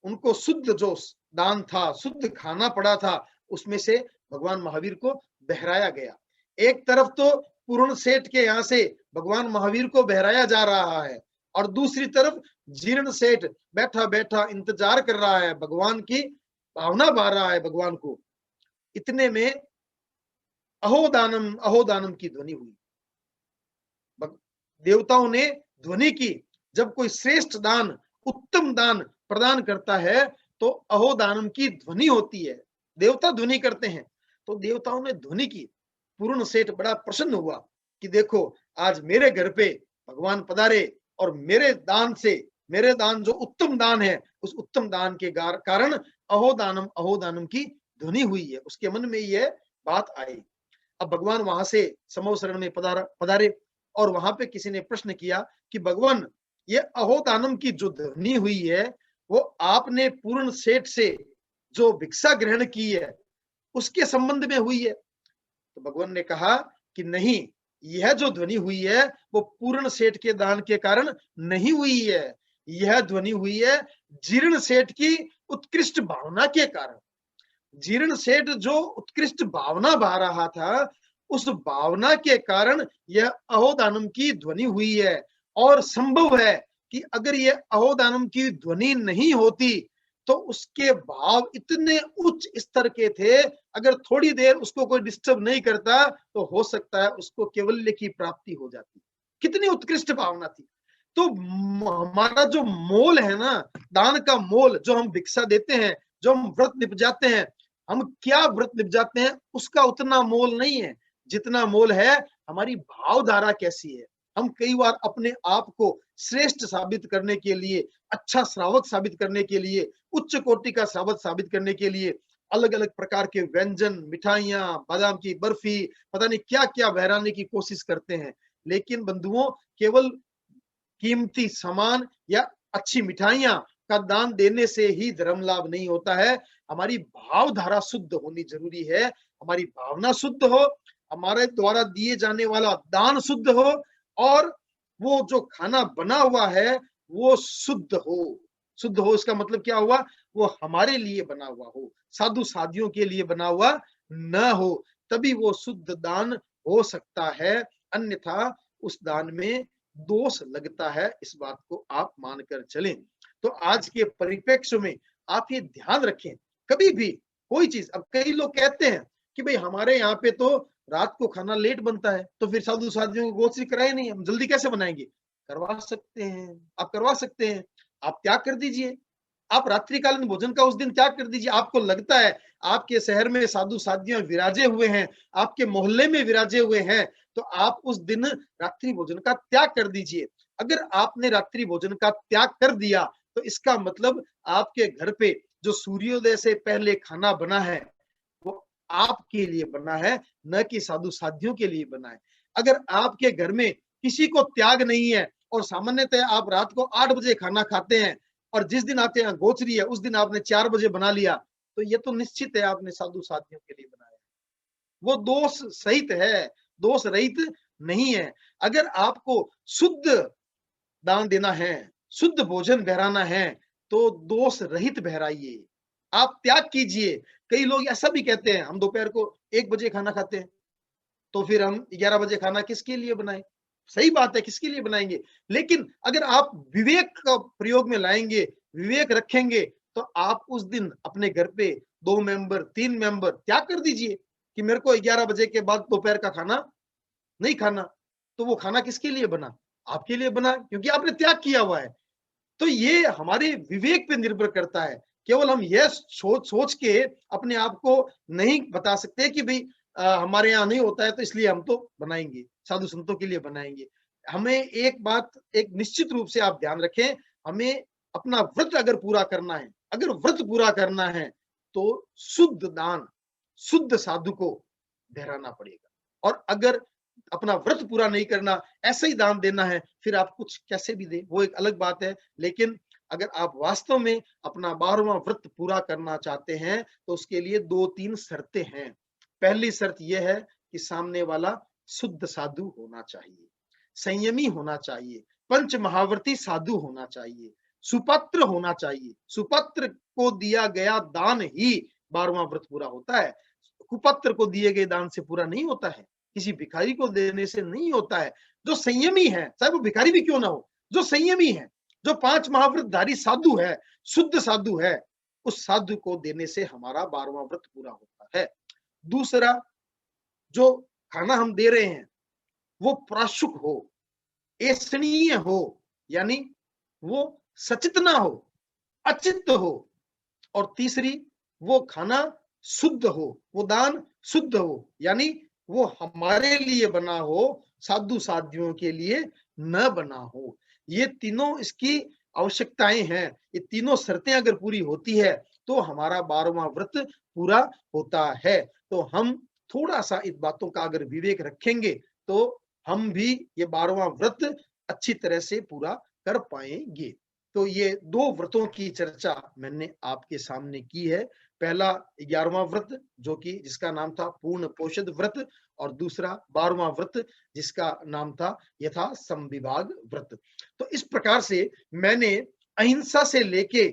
उनको शुद्ध जो दान था, शुद्ध खाना पड़ा था, उसमें से भगवान महावीर को बहराया गया। एक तरफ तो पूर्ण सेठ के यहाँ से भगवान महावीर को बहराया जा रहा है, और दूसरी तरफ जीर्ण सेठ बैठा बैठा इंतजार कर रहा है, भगवान की भावना बहा रहा है भगवान को। इतने में अहोदानम अहोदानम की ध्वनि हुई। देवताओं ने ध्वनि की। जब कोई श्रेष्ठ दान, उत्तम दान प्रदान करता है तो अहोदानम की ध्वनि होती है, देवता ध्वनि करते हैं। तो देवताओं ने ध्वनि की। पूर्ण सेठ बड़ा प्रसन्न हुआ कि देखो आज मेरे घर पे भगवान पधारे, और मेरे दान से, मेरे दान जो उत्तम दान है, उस उत्तम दान के कारण अहोदानम अहोदानम की ध्वनि हुई है। उसके मन में यह बात आई। अब भगवान वहां से समो शरण में पधारे, और वहां पे किसी ने प्रश्न किया कि भगवान ये अहोदानम की जो ध्वनि हुई है वो आपने पूर्ण सेठ से जो भिक्षा ग्रहण की है उसके संबंध में हुई है। तो भगवान ने कहा कि नहीं, यह जो ध्वनि हुई है वो पूर्ण सेठ के दान के कारण नहीं हुई है, यह ध्वनि हुई है जीर्ण सेठ की उत्कृष्ट भावना के कारण। जीर्ण सेठ जो उत्कृष्ट भावना बहा रहा था, उस भावना के कारण यह अहोदानम की ध्वनि हुई है। और संभव है कि अगर यह अहोदानम की ध्वनि नहीं होती तो उसके भाव इतने उच्च स्तर के थे, अगर थोड़ी देर उसको कोई डिस्टर्ब नहीं करता तो हो सकता है उसको केवल्य की प्राप्ति हो जाती। कितनी उत्कृष्ट भावना थी। तो हमारा जो मोल है ना, दान का मोल, जो हम भिक्षा देते हैं, जो हम व्रत निपजाते हैं, हम क्या व्रत निपजाते हैं उसका उतना मोल नहीं है जितना मोल है हमारी भावधारा कैसी है। हम कई बार अपने आप को श्रेष्ठ साबित करने के लिए, अच्छा श्रावक साबित करने के लिए, उच्च कोटि का श्रावक साबित करने के लिए अलग अलग प्रकार के व्यंजन, मिठाइयां, बादाम की बर्फी, पता नहीं क्या क्या बहराने की कोशिश करते हैं। लेकिन बंधुओं, केवल कीमती सामान या अच्छी मिठाइयां का दान देने से ही धर्म लाभ नहीं होता है। हमारी भावधारा शुद्ध होनी जरूरी है, हमारी भावना शुद्ध हो, हमारे द्वारा दिए जाने वाला दान शुद्ध हो, और वो जो खाना बना हुआ है वो शुद्ध हो। शुद्ध हो इसका मतलब क्या हुआ? वो हमारे लिए बना हुआ हो, साधु साधियों के लिए बना हुआ न हो, तभी वो शुद्ध दान हो सकता है। अन्यथा उस दान में दोष लगता है, इस बात को आप मानकर चलें। तो आज के परिप्रेक्ष्य में आप ये ध्यान रखें, कभी भी कोई चीज, अब कई लोग कहते हैं कि भाई हमारे यहाँ पे तो रात को खाना लेट बनता है, तो फिर साधु साधियों को गोश्त कराए नहीं, हम जल्दी कैसे बनाएंगे? करवा सकते हैं, आप करवा सकते हैं, आप त्याग कर दीजिए, आप रात्रिकालीन भोजन का उस दिन त्याग कर दीजिए। आपको लगता है आपके शहर में साधु साधियां विराजे हुए हैं, आपके मोहल्ले में विराजे हुए हैं, तो आप उस दिन रात्रि भोजन का त्याग कर दीजिए। अगर आपने रात्रि भोजन का त्याग कर दिया तो इसका मतलब आपके घर पे जो सूर्योदय से पहले खाना बना है वो आपके लिए बना है, न कि साधु साधियों के लिए बना है। अगर आपके घर में किसी को त्याग नहीं है और सामान्यतः आप रात को 8 बजे खाना खाते हैं और जिस दिन आपके यहाँ गोचरी है उस दिन आपने 4 बजे बना लिया, तो ये तो निश्चित है आपने साधु साधियों के लिए बनाया, वो दोष सहित है, दोष रहित नहीं है। अगर आपको शुद्ध दान देना है, शुद्ध भोजन बहराना है, तो दोष रहित बहराइए, आप त्याग कीजिए। कई लोग ऐसा भी कहते हैं हम दोपहर को 1 बजे खाना खाते हैं, तो फिर हम 11 बजे खाना किसके लिए बनाएं? सही बात है, किसके लिए बनाएंगे? लेकिन अगर आप विवेक का प्रयोग में लाएंगे, विवेक रखेंगे, तो आप उस दिन अपने घर पे 2 मेंबर 3 मेंबर त्याग कर दीजिए कि मेरे को 11 बजे के बाद दोपहर का खाना नहीं खाना। तो वो खाना किसके लिए बना? आपके लिए बना, क्योंकि आपने त्याग किया हुआ है। तो ये हमारे विवेक पे निर्भर करता है। केवल हम यह सोच के अपने आप को नहीं बता सकते कि भाई हमारे यहाँ नहीं होता है तो इसलिए हम तो बनाएंगे, साधु संतों के लिए बनाएंगे। हमें एक बात एक निश्चित रूप से आप ध्यान रखें, हमें अपना व्रत अगर पूरा करना है, अगर व्रत पूरा करना है तो शुद्ध दान शुद्ध साधु को बहराना पड़ेगा। और अगर अपना व्रत पूरा नहीं करना, ऐसे ही दान देना है, फिर आप कुछ कैसे भी दे, वो एक अलग बात है। लेकिन अगर आप वास्तव में अपना 12वां व्रत पूरा करना चाहते हैं तो उसके लिए 2-3 शर्तें हैं। पहली शर्त यह है कि सामने वाला शुद्ध साधु होना चाहिए, संयमी होना चाहिए, पंच महावर्ती साधु होना चाहिए, सुपत्र होना चाहिए। सुपत्र को दिया गया दान ही 12वां व्रत पूरा होता है, कुपत्र को दिए गए दान से पूरा नहीं होता है, किसी भिखारी को देने से नहीं होता है। जो संयमी है, चाहे वो भिखारी भी क्यों ना हो, जो संयमी है, जो 5 महाव्रतधारी साधु है, शुद्ध साधु है, उस साधु को देने से हमारा 12वां व्रत पूरा होता है। दूसरा, जो खाना हम दे रहे हैं वो प्राशुक हो, ऐसनीय हो, यानी वो सचित ना हो, अचित हो। और तीसरी, वो खाना शुद्ध हो, वो दान शुद्ध हो, यानी वो हमारे लिए बना हो, साधु साधियों के लिए न बना हो। ये तीनों इसकी आवश्यकताएं हैं। ये तीनों शर्तें अगर पूरी होती है तो हमारा 12वां व्रत पूरा होता है। तो हम थोड़ा सा इन बातों का अगर विवेक रखेंगे तो हम भी ये 12वां व्रत अच्छी तरह से पूरा कर पाएंगे। तो ये 2 व्रतों की चर्चा मैंने आपके सामने की है। पहला 11वां व्रत जो कि जिसका नाम था पूर्ण पोषद व्रत, और दूसरा 12वां व्रत जिसका नाम था यथा संविभाग व्रत। तो इस प्रकार से मैंने अहिंसा से लेके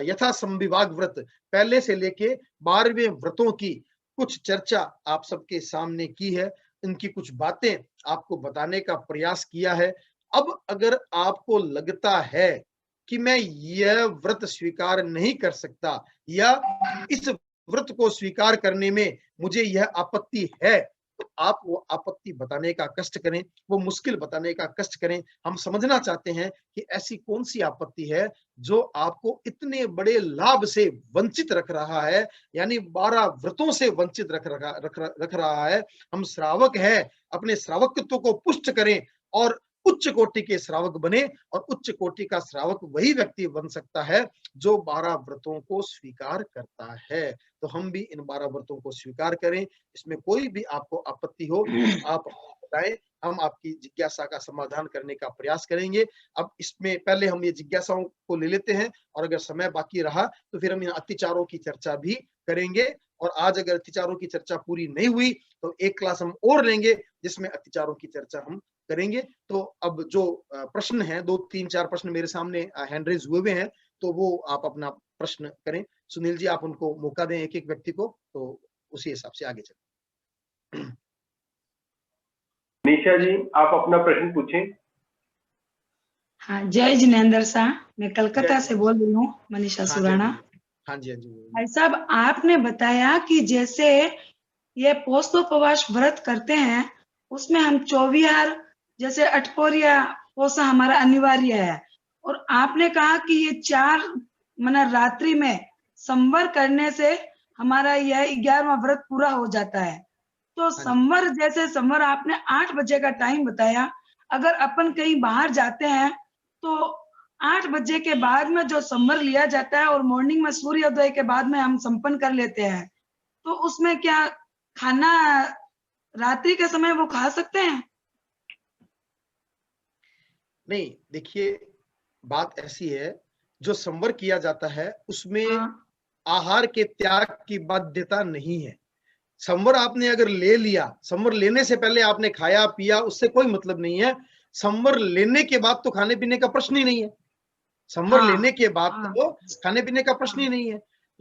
यथा संविभाग व्रत पहले से लेके 12वें व्रतों की कुछ चर्चा आप सबके सामने की है, इनकी कुछ बातें आपको बताने का प्रयास किया है। अब अगर आपको लगता है कि मैं यह व्रत स्वीकार नहीं कर सकता या इस व्रत को स्वीकार करने में मुझे यह आपत्ति है, तो आप वो आपत्ति बताने का कष्ट करें, वो मुश्किल बताने का कष्ट करें। हम समझना चाहते हैं कि ऐसी कौन सी आपत्ति है जो आपको इतने बड़े लाभ से वंचित रख रहा है, यानी 12 व्रतों से वंचित रख रहा है। हम श्रावक है, अपने श्रावकत्व को पुष्ट करें और उच्च कोटि के श्रावक बने। और उच्च कोटि का श्रावक वही व्यक्ति बन सकता है जो 12 व्रतों को स्वीकार करता है। तो हम भी इन 12 व्रतों को स्वीकार करें, इसमें कोई भी आपको आपत्ति हो आप बताएं, हम आपकी जिज्ञासा का समाधान करने का प्रयास करेंगे। अब इसमें पहले हम ये जिज्ञासाओं को ले लेते हैं, और अगर समय बाकी रहा तो फिर हम इन अतिचारों की चर्चा भी करेंगे। और आज अगर अतिचारों की चर्चा पूरी नहीं हुई तो एक क्लास हम और लेंगे जिसमें अतिचारों की चर्चा हम करेंगे। तो अब जो प्रश्न है, 2-3-4 प्रश्न मेरे सामने हैंड रेज हुए हैं, तो वो आप अपना प्रश्न करें। सुनील जी, आप उनको मौका दें, एक एक व्यक्ति को, तो उसी हिसाब से आगे चलें। निशा जी, आप अपना प्रश्न पूछें। हाँ, जय जिनेंद्र शाह, मैं कलकत्ता से बोल रही हूँ, मनीषा सुराणा। हाँ जी, हाँ जी। भाई साहब, आपने बताया कि जैसे ये पोस्तोपवास व्रत करते हैं, उसमें हम चौविहार जैसे अठपोरिया पोसा हमारा अनिवार्य है, और आपने कहा कि ये 4 रात्रि में संवर करने से हमारा यह 11वां व्रत पूरा हो जाता है। तो संवर, जैसे संवर आपने 8 बजे का टाइम बताया, अगर अपन कहीं बाहर जाते हैं तो 8 बजे के बाद में जो संवर लिया जाता है और मॉर्निंग में सूर्योदय के बाद में हम संपन्न कर लेते हैं, तो उसमें क्या खाना रात्रि के समय वो खा सकते हैं? नहीं, देखिए, बात ऐसी है, जो संवर किया जाता है उसमें आहार के त्याग की बाध्यता नहीं है। संवर आपने अगर ले लिया, संवर लेने से पहले आपने खाया पिया, उससे कोई मतलब नहीं है। संवर लेने के बाद तो खाने पीने का प्रश्न ही नहीं है। संवर लेने के बाद तो खाने पीने का प्रश्न ही नहीं है।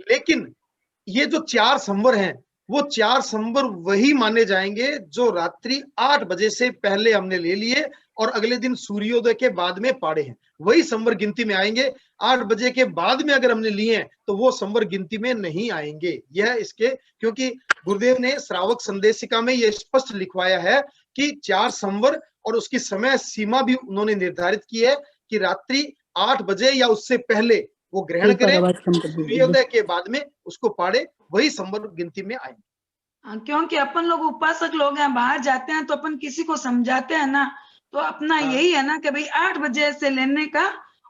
लेकिन ये जो 4 संवर हैं, वो 4 संवर वही माने जाएंगे जो रात्रि 8 बजे से पहले हमने ले लिए और अगले दिन सूर्योदय के बाद में पाड़े हैं, वही संवर गिनती में आएंगे। 8 बजे के बाद में अगर हमने लिए हैं तो वो संवर गिनती में नहीं आएंगे। यह इसके, क्योंकि गुरुदेव ने श्रावक संदेशिका में यह स्पष्ट लिखवाया है कि 4 संवर, और उसकी समय सीमा भी उन्होंने निर्धारित की है कि रात्रि 8 बजे या उससे पहले वो ग्रहण करें, सूर्योदय के बाद में उसको पाड़े, वही संवर गिनती में आएंगे। क्योंकि अपन लोग उपासक लोग हैं, बाहर जाते हैं तो अपन किसी को समझाते हैं ना, तो अपना यही है ना कि भाई 8 बजे से लेने का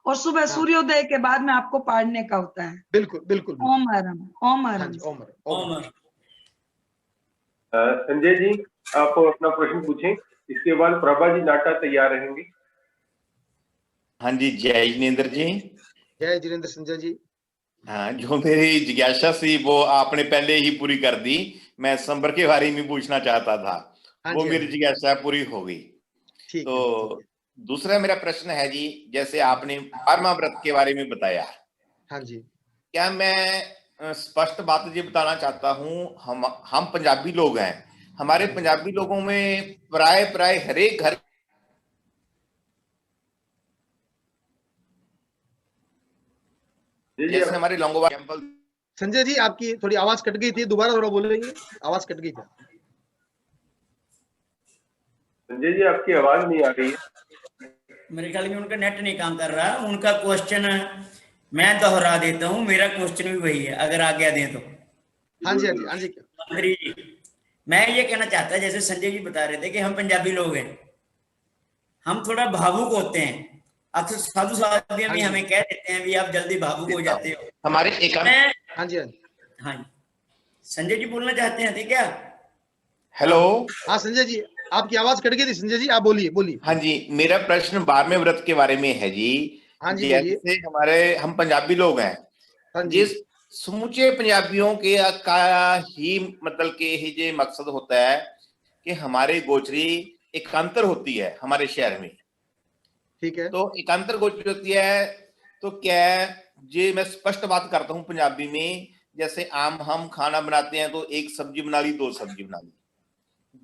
और सुबह सूर्योदय के बाद में आपको पाड़ने का होता है। बिल्कुल बिल्कुल। ओम हरम, ओम हरम। संजय जी, आप अपना प्रश्न पूछें, इसके बाद प्रभा जी नाटा तैयार रहेंगे। हाँ जी, जय जिनेंद्र जी। जय जिनेंद्र संजय जी। हाँ, जो मेरी जिज्ञासा थी वो आपने पहले ही पूरी कर दी। मैं संवर के बारे में पूछना चाहता था, वो मेरी जिज्ञासा पूरी हो गई। तो दूसरा मेरा प्रश्न है जी, जैसे आपने 12वां व्रत के बारे में बताया। हाँ जी। क्या मैं स्पष्ट बात ये बताना चाहता हूँ, हम पंजाबी लोग हैं, हमारे पंजाबी लोगों में प्राय हर एक घर जैसे हमारे लौंगोवाल टेंपल। संजय जी, आपकी थोड़ी आवाज कट गई थी, दोबारा थोड़ा बोलेंगे, आवाज कट गई थी। संजय जी, आपकी आवाज नहीं आ रही है। मेरे ख्याल में उनका नेट नहीं काम कर रहा। उनका क्वेश्चन मैं दोहरा देता हूँ, मेरा क्वेश्चन भी वही है, अगर आज्ञा दें तो। हाँ जी, हाँ जी, हाँ जी। मंत्री जी, मैं ये कहना चाहता, जैसे संजय जी बता रहे थे कि हम पंजाबी लोग हैं, हम थोड़ा भावुक होते हैं। अक्सर साधु साधियां भी हमें कह देते हैं भी आप जल्दी भावुक हो जाते हो। हमारे हाँ जी, हाँ जी। संजय जी बोलना चाहते हैं क्या? हेलो। हाँ संजय जी, आपकी आवाज कट गई थी। संजय जी, आप बोलिए। हाँ जी, मेरा प्रश्न 12वें व्रत के बारे में है जी। हाँ जी, जैसे हम पंजाबी लोग हैं, हाँ जी, जिस समूचे पंजाबियों के का ही मतलब के ही जे मकसद होता है कि हमारे गोचरी एकांतर होती है हमारे शहर में। ठीक है। तो एकांतर गोचरी होती है, तो क्या जे मैं स्पष्ट बात करता हूँ पंजाबी में, जैसे आम हम खाना बनाते हैं तो 1 सब्जी बना ली, 2 सब्जी बना ली।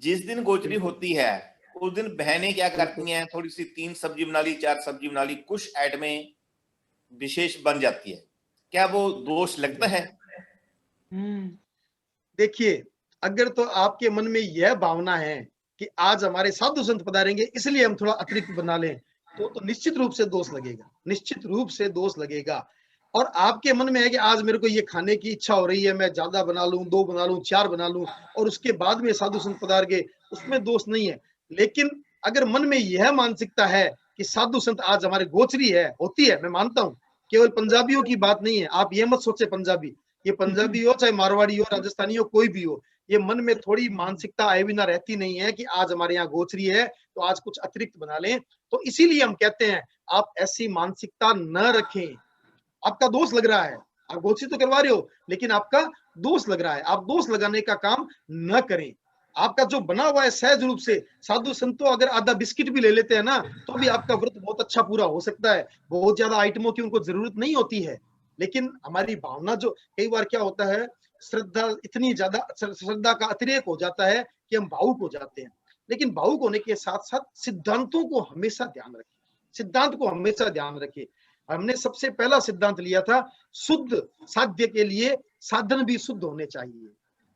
जिस दिन गोचरी होती है उस दिन बहनें क्या करती हैं, थोड़ी सी 3 सब्जी बना ली, 4 सब्जी बना ली, कुछ आइटमें विशेष बन जाती है, क्या वो दोष लगता है? देखिए, अगर तो आपके मन में यह भावना है कि आज हमारे साधु संत पधारेंगे इसलिए हम थोड़ा अतिरिक्त बना लें, तो निश्चित रूप से दोष लगेगा, निश्चित रूप से दोष लगेगा। और आपके मन में है कि आज मेरे को ये खाने की इच्छा हो रही है, मैं ज्यादा बना लूं, 2 बना लूं, 4 बना लूं, और उसके बाद में साधु संत पधार गए, उसमें दोष नहीं है। लेकिन अगर मन में यह मानसिकता है कि साधु संत आज हमारे गोचरी है, होती है, मैं मानता हूं, केवल पंजाबियों की बात नहीं है, आप ये मत सोचे पंजाबी, ये पंजाबी हो चाहे मारवाड़ी हो राजस्थानी हो कोई भी हो, ये मन में थोड़ी मानसिकता आए बिना रहती नहीं है कि आज हमारे यहाँ गोचरी है तो आज कुछ अतिरिक्त बना लें। तो इसीलिए हम कहते हैं आप ऐसी मानसिकता न रखें। आपका दोष लग रहा है, आप गोचरी तो करवा रहे हो लेकिन आपका दोष लग रहा है, आप दोष लगाने का काम न करें। आपका जो बना हुआ है सहज रूप से, साधु संतों अगर आधा बिस्किट भी ले लेते हैं ना तो भी आपका व्रत बहुत अच्छा पूरा हो सकता है। बहुत ज्यादा आइटमों की उनको जरूरत नहीं होती है, लेकिन हमारी भावना जो कई बार क्या होता है, श्रद्धा इतनी ज्यादा, श्रद्धा का अतिरेक हो जाता है कि हम भावुक हो जाते हैं। लेकिन भावुक होने के साथ साथ सिद्धांतों को हमेशा ध्यान रखें, सिद्धांत को हमेशा ध्यान रखें। हमने सबसे पहला सिद्धांत लिया था, शुद्ध साध्य के लिए साधन भी शुद्ध होने चाहिए।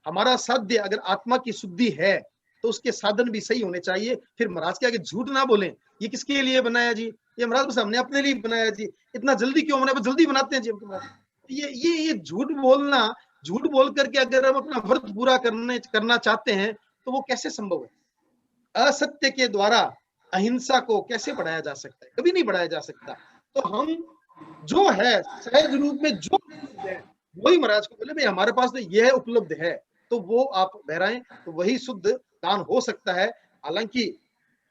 हमारा साध्य अगर आत्मा की शुद्धि है तो उसके साधन भी सही होने चाहिए। फिर महाराज के आगे झूठ ना बोलें, ये किसके लिए बनाया जी, ये महाराज बस हमने अपने लिए बनाया जी, इतना जल्दी क्यों बनाया, जल्दी बनाते हैं जी हम। ये झूठ बोलना, झूठ बोल करके अगर हम अपना व्रत पूरा करना चाहते हैं तो वो कैसे संभव है। असत्य के द्वारा अहिंसा को कैसे बढ़ाया जा सकता है, कभी नहीं बढ़ाया जा सकता। तो हम जो है सहज रूप में जो है वही महाराज को बोले भाई हमारे पास तो यह उपलब्ध है, तो वो आप बहराएं तो वही शुद्ध दान हो सकता है। हालांकि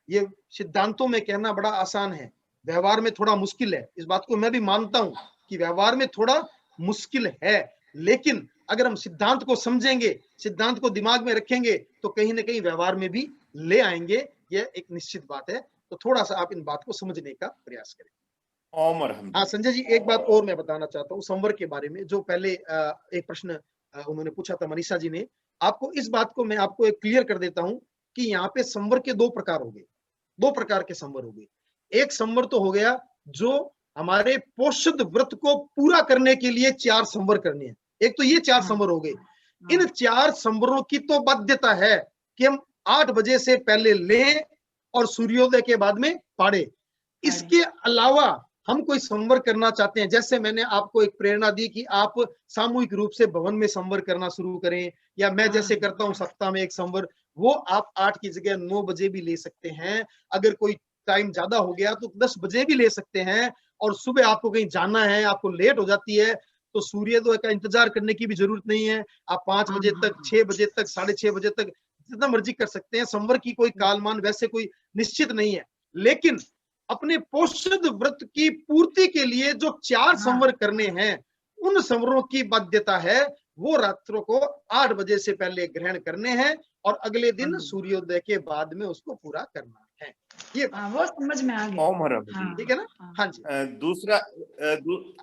ये सिद्धांतों में कहना बड़ा आसान है, व्यवहार में थोड़ा मुश्किल है। इस बात को मैं भी मानता हूं कि व्यवहार में थोड़ा मुश्किल है, लेकिन अगर हम सिद्धांत को समझेंगे, सिद्धांत को दिमाग में रखेंगे तो कहीं ना कहीं व्यवहार में भी ले आएंगे, यह एक निश्चित बात है। तो थोड़ा सा आप इन बात को समझने का प्रयास करें। हाँ संजय जी, एक बात और मैं बताना चाहता हूँ संवर के बारे में, जो पहले एक प्रश्न उन्होंने पूछा था मनीषा जी ने। आपको इस बात को मैं आपको एक क्लियर कर देता हूँ कि यहाँ पे संवर के दो प्रकार हो गए, दो प्रकार के संवर हो गए। एक संवर तो हो गया जो हमारे पोषद व्रत को पूरा करने के लिए 4 संवर करने हैं, एक तो ये 4 संवर हो गए। इन 4 संवरों की तो बाध्यता है कि हम 8 बजे से पहले लें और सूर्योदय के बाद में पाड़े। इसके अलावा हम कोई संवर करना चाहते हैं, जैसे मैंने आपको एक प्रेरणा दी कि आप सामूहिक रूप से भवन में संवर करना शुरू करें, या मैं जैसे करता हूं सप्ताह में एक संवर, वो आप 8 की जगह 9 बजे भी ले सकते हैं। अगर कोई टाइम ज्यादा हो गया तो 10 बजे भी ले सकते हैं। और सुबह आपको कहीं जाना है, आपको लेट हो जाती है, तो सूर्योदय का इंतजार करने की भी जरूरत नहीं है। आप 5 बजे तक, 6 बजे तक, 6:30 बजे तक जितना मर्जी कर सकते हैं। संवर की कोई कालमान वैसे कोई निश्चित नहीं है, लेकिन अपने पोषद व्रत की पूर्ति के लिए जो 4 संवर करने हैं, उन संवरों की बाध्यता है वो रात्रों को 8 बजे से पहले ग्रहण करने हैं और अगले दिन सूर्योदय के बाद में उसको पूरा करना है। ये वो समझ में आ गया। ठीक है ना। हाँ जी। दूसरा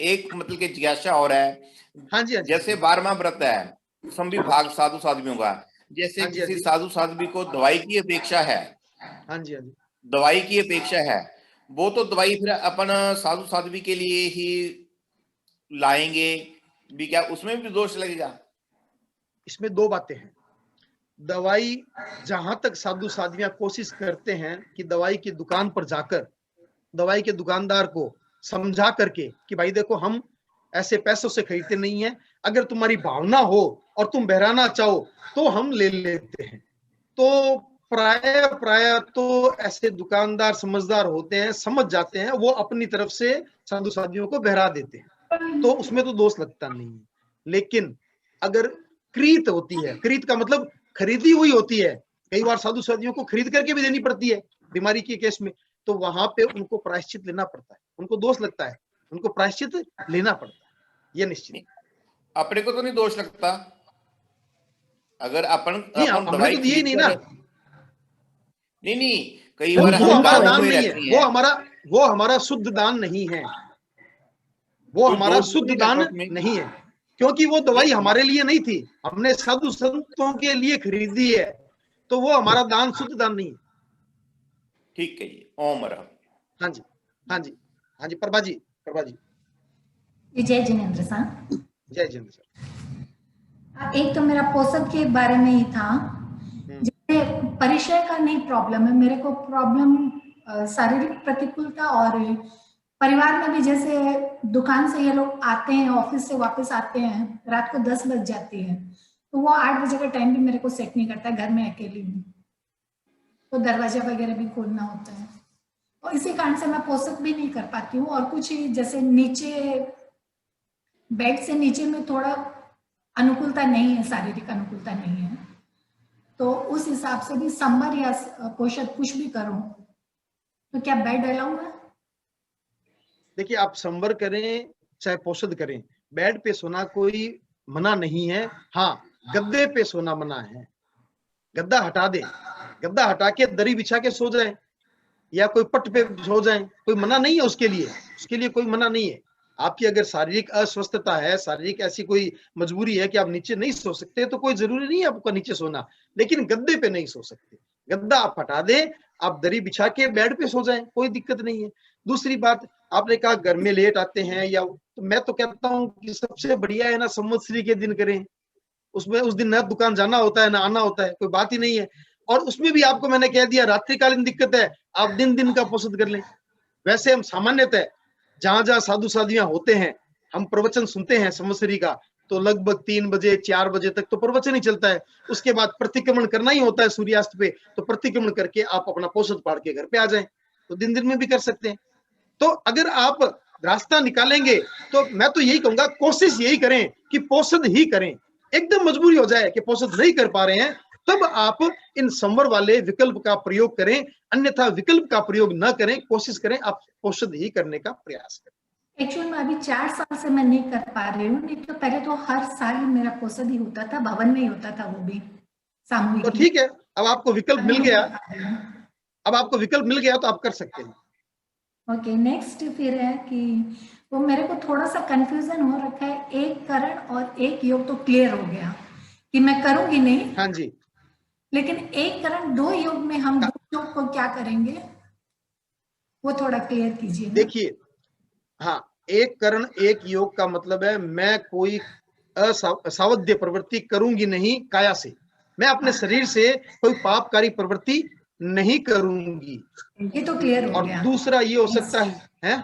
एक मतलब की जिज्ञासा और है। हाँ जी। जैसे 12वां व्रत है संविभाग साधु साध्वियों का, जैसे किसी साधु साध्वी को दवाई की अपेक्षा है, हाँ जी, हाँ जी, दवाई की अपेक्षा है, वो तो दवाई फिर अपन साधु साध्वी के लिए ही लाएंगे भी, क्या उसमें भी दोष लगेगा? इसमें 2 बातें हैं। दवाई जहां तक साधु साध्वियां कोशिश करते हैं कि दवाई की दुकान पर जाकर दवाई के दुकानदार को समझा करके कि भाई देखो हम ऐसे पैसों से खरीदते नहीं है, अगर तुम्हारी भावना हो और तुम बहराना चाहो तो हम ले लेते हैं। तो प्राय तो ऐसे दुकानदार समझदार होते हैं, समझ जाते हैं, वो अपनी तरफ से साधु साध्वियों को बहरा देते हैं, तो उसमें तो दोष लगता नहीं है। लेकिन अगर क्रीत होती है, क्रीत का मतलब खरीदी हुई होती है, कई बार साधु साध्वियों को खरीद करके भी देनी पड़ती है बीमारी के केस में, तो वहां पे उनको प्रायश्चित लेना पड़ता है, उनको दोष लगता है, उनको प्रायश्चित लेना पड़ता है, ये निश्चित। अपने को तो नहीं दोष लगता अगर अपन दवाई तो दिए नहीं ना। नहीं कई बार वो हमारा दान नहीं है, वो हमारा शुद्ध दान नहीं है, वो हमारा शुद्ध दान नहीं है, क्योंकि वो दवाई हमारे लिए नहीं थी, हमने साधु संतों के लिए खरीदी है, तो वो हमारा दान शुद्ध दान नहीं है। ठीक है जी, ओम राम। हाँ जी, हाँ जी, हाँ जी, प्रभा जी, प्रभा जी। जय जिनेंद्र सर। जय जिनेंद्र सर। एक तो मेरा पोषक के बारे में ही था, जैसे परिचय का नहीं प्रॉब्लम है मेरे को, प्रॉब्लम शारीरिक प्रतिकूलता, और परिवार में भी जैसे दुकान से ये लोग आते हैं, ऑफिस से वापस आते हैं, रात को 10 बज जाती है, तो वो 8 बजे का टाइम भी मेरे को सेट नहीं करता, घर में अकेली हूँ तो दरवाजा वगैरह भी खोलना होता है, और इसी कारण से मैं पोषक भी नहीं कर पाती हूँ। और कुछ जैसे नीचे बेड से नीचे में थोड़ा अनुकूलता नहीं है, शारीरिक अनुकूलता नहीं है, तो उस हिसाब से भी संवर या पोषक कुछ भी करूं तो क्या बेड अलाउ है? देखिए, आप संवर करें चाहे पोषद करें, बेड पे सोना कोई मना नहीं है। हाँ, गद्दे पे सोना मना है। गद्दा हटा दे, गद्दा हटा के दरी बिछा के सो जाए या कोई पट पे सो जाए, कोई मना नहीं है उसके लिए कोई मना नहीं है। आपकी अगर शारीरिक अस्वस्थता है, शारीरिक ऐसी कोई मजबूरी है कि आप नीचे नहीं सो सकते, तो कोई जरूरी नहीं है आपको नीचे सोना, लेकिन गद्दे पे नहीं सो सकते। गद्दा आप हटा दें, आप दरी बिछा के बेड पे सो जाएं, कोई दिक्कत नहीं है। दूसरी बात, आपने कहा घर में लेट आते हैं, या तो मैं तो कहता हूँ कि सबसे बढ़िया है ना संवत्सरी के दिन करें। उसमें उस दिन ना दुकान जाना होता है ना आना होता है, कोई बात ही नहीं है। और उसमें भी आपको मैंने कह दिया, रात्रिकालीन दिक्कत है, आप दिन दिन का पोषद कर लें। वैसे हम सामान्यतः जहां जहां साधु साधियां होते हैं, हम प्रवचन सुनते हैं संवत्सरी का, तो लगभग 3 बजे 4 बजे तक तो प्रवचन ही चलता है। उसके बाद प्रतिक्रमण करना ही होता है सूर्यास्त पे, तो प्रतिक्रमण करके आप अपना पोषद पाड़ के घर पे आ जाएं, तो दिन दिन में भी कर सकते हैं। तो अगर आप रास्ता निकालेंगे तो मैं तो यही कहूंगा, कोशिश यही करें कि पोषद ही करें। एकदम मजबूरी हो जाए कि पोषद नहीं कर पा रहे हैं, तब आप इन संवर वाले विकल्प का प्रयोग करें, अन्यथा विकल्प का प्रयोग न करें। कोशिश करें आप पोषद ही करने का प्रयास करें। एक्चुअली में अभी 4 साल से मैं नहीं कर पा रही हूँ, नहीं तो पहले तो हर साल मेरा पोषद ही होता था, भवन में ही होता था, वो भी सामूहिक। तो ठीक है, अब आपको विकल्प मिल गया, तो आप कर सकते हैं। ओके, नेक्स्ट फिर है कि वो मेरे को थोड़ा सा कंफ्यूजन हो रखा है, एक करण और एक योग तो क्लियर हो गया कि मैं करूंगी नहीं। हाँ जी, लेकिन एक करण 2 योग में हम 2 योग को क्या करेंगे, वो थोड़ा क्लियर कीजिए। देखिए, हाँ, एक करण एक योग का मतलब है मैं कोई असावध्य प्रवृत्ति करूंगी नहीं काया से, मैं अपने शरीर से कोई पापकारी प्रवृत्ति नहीं करूंगी। ये तो क्लियर हो गया। और दूसरा ये हो सकता है,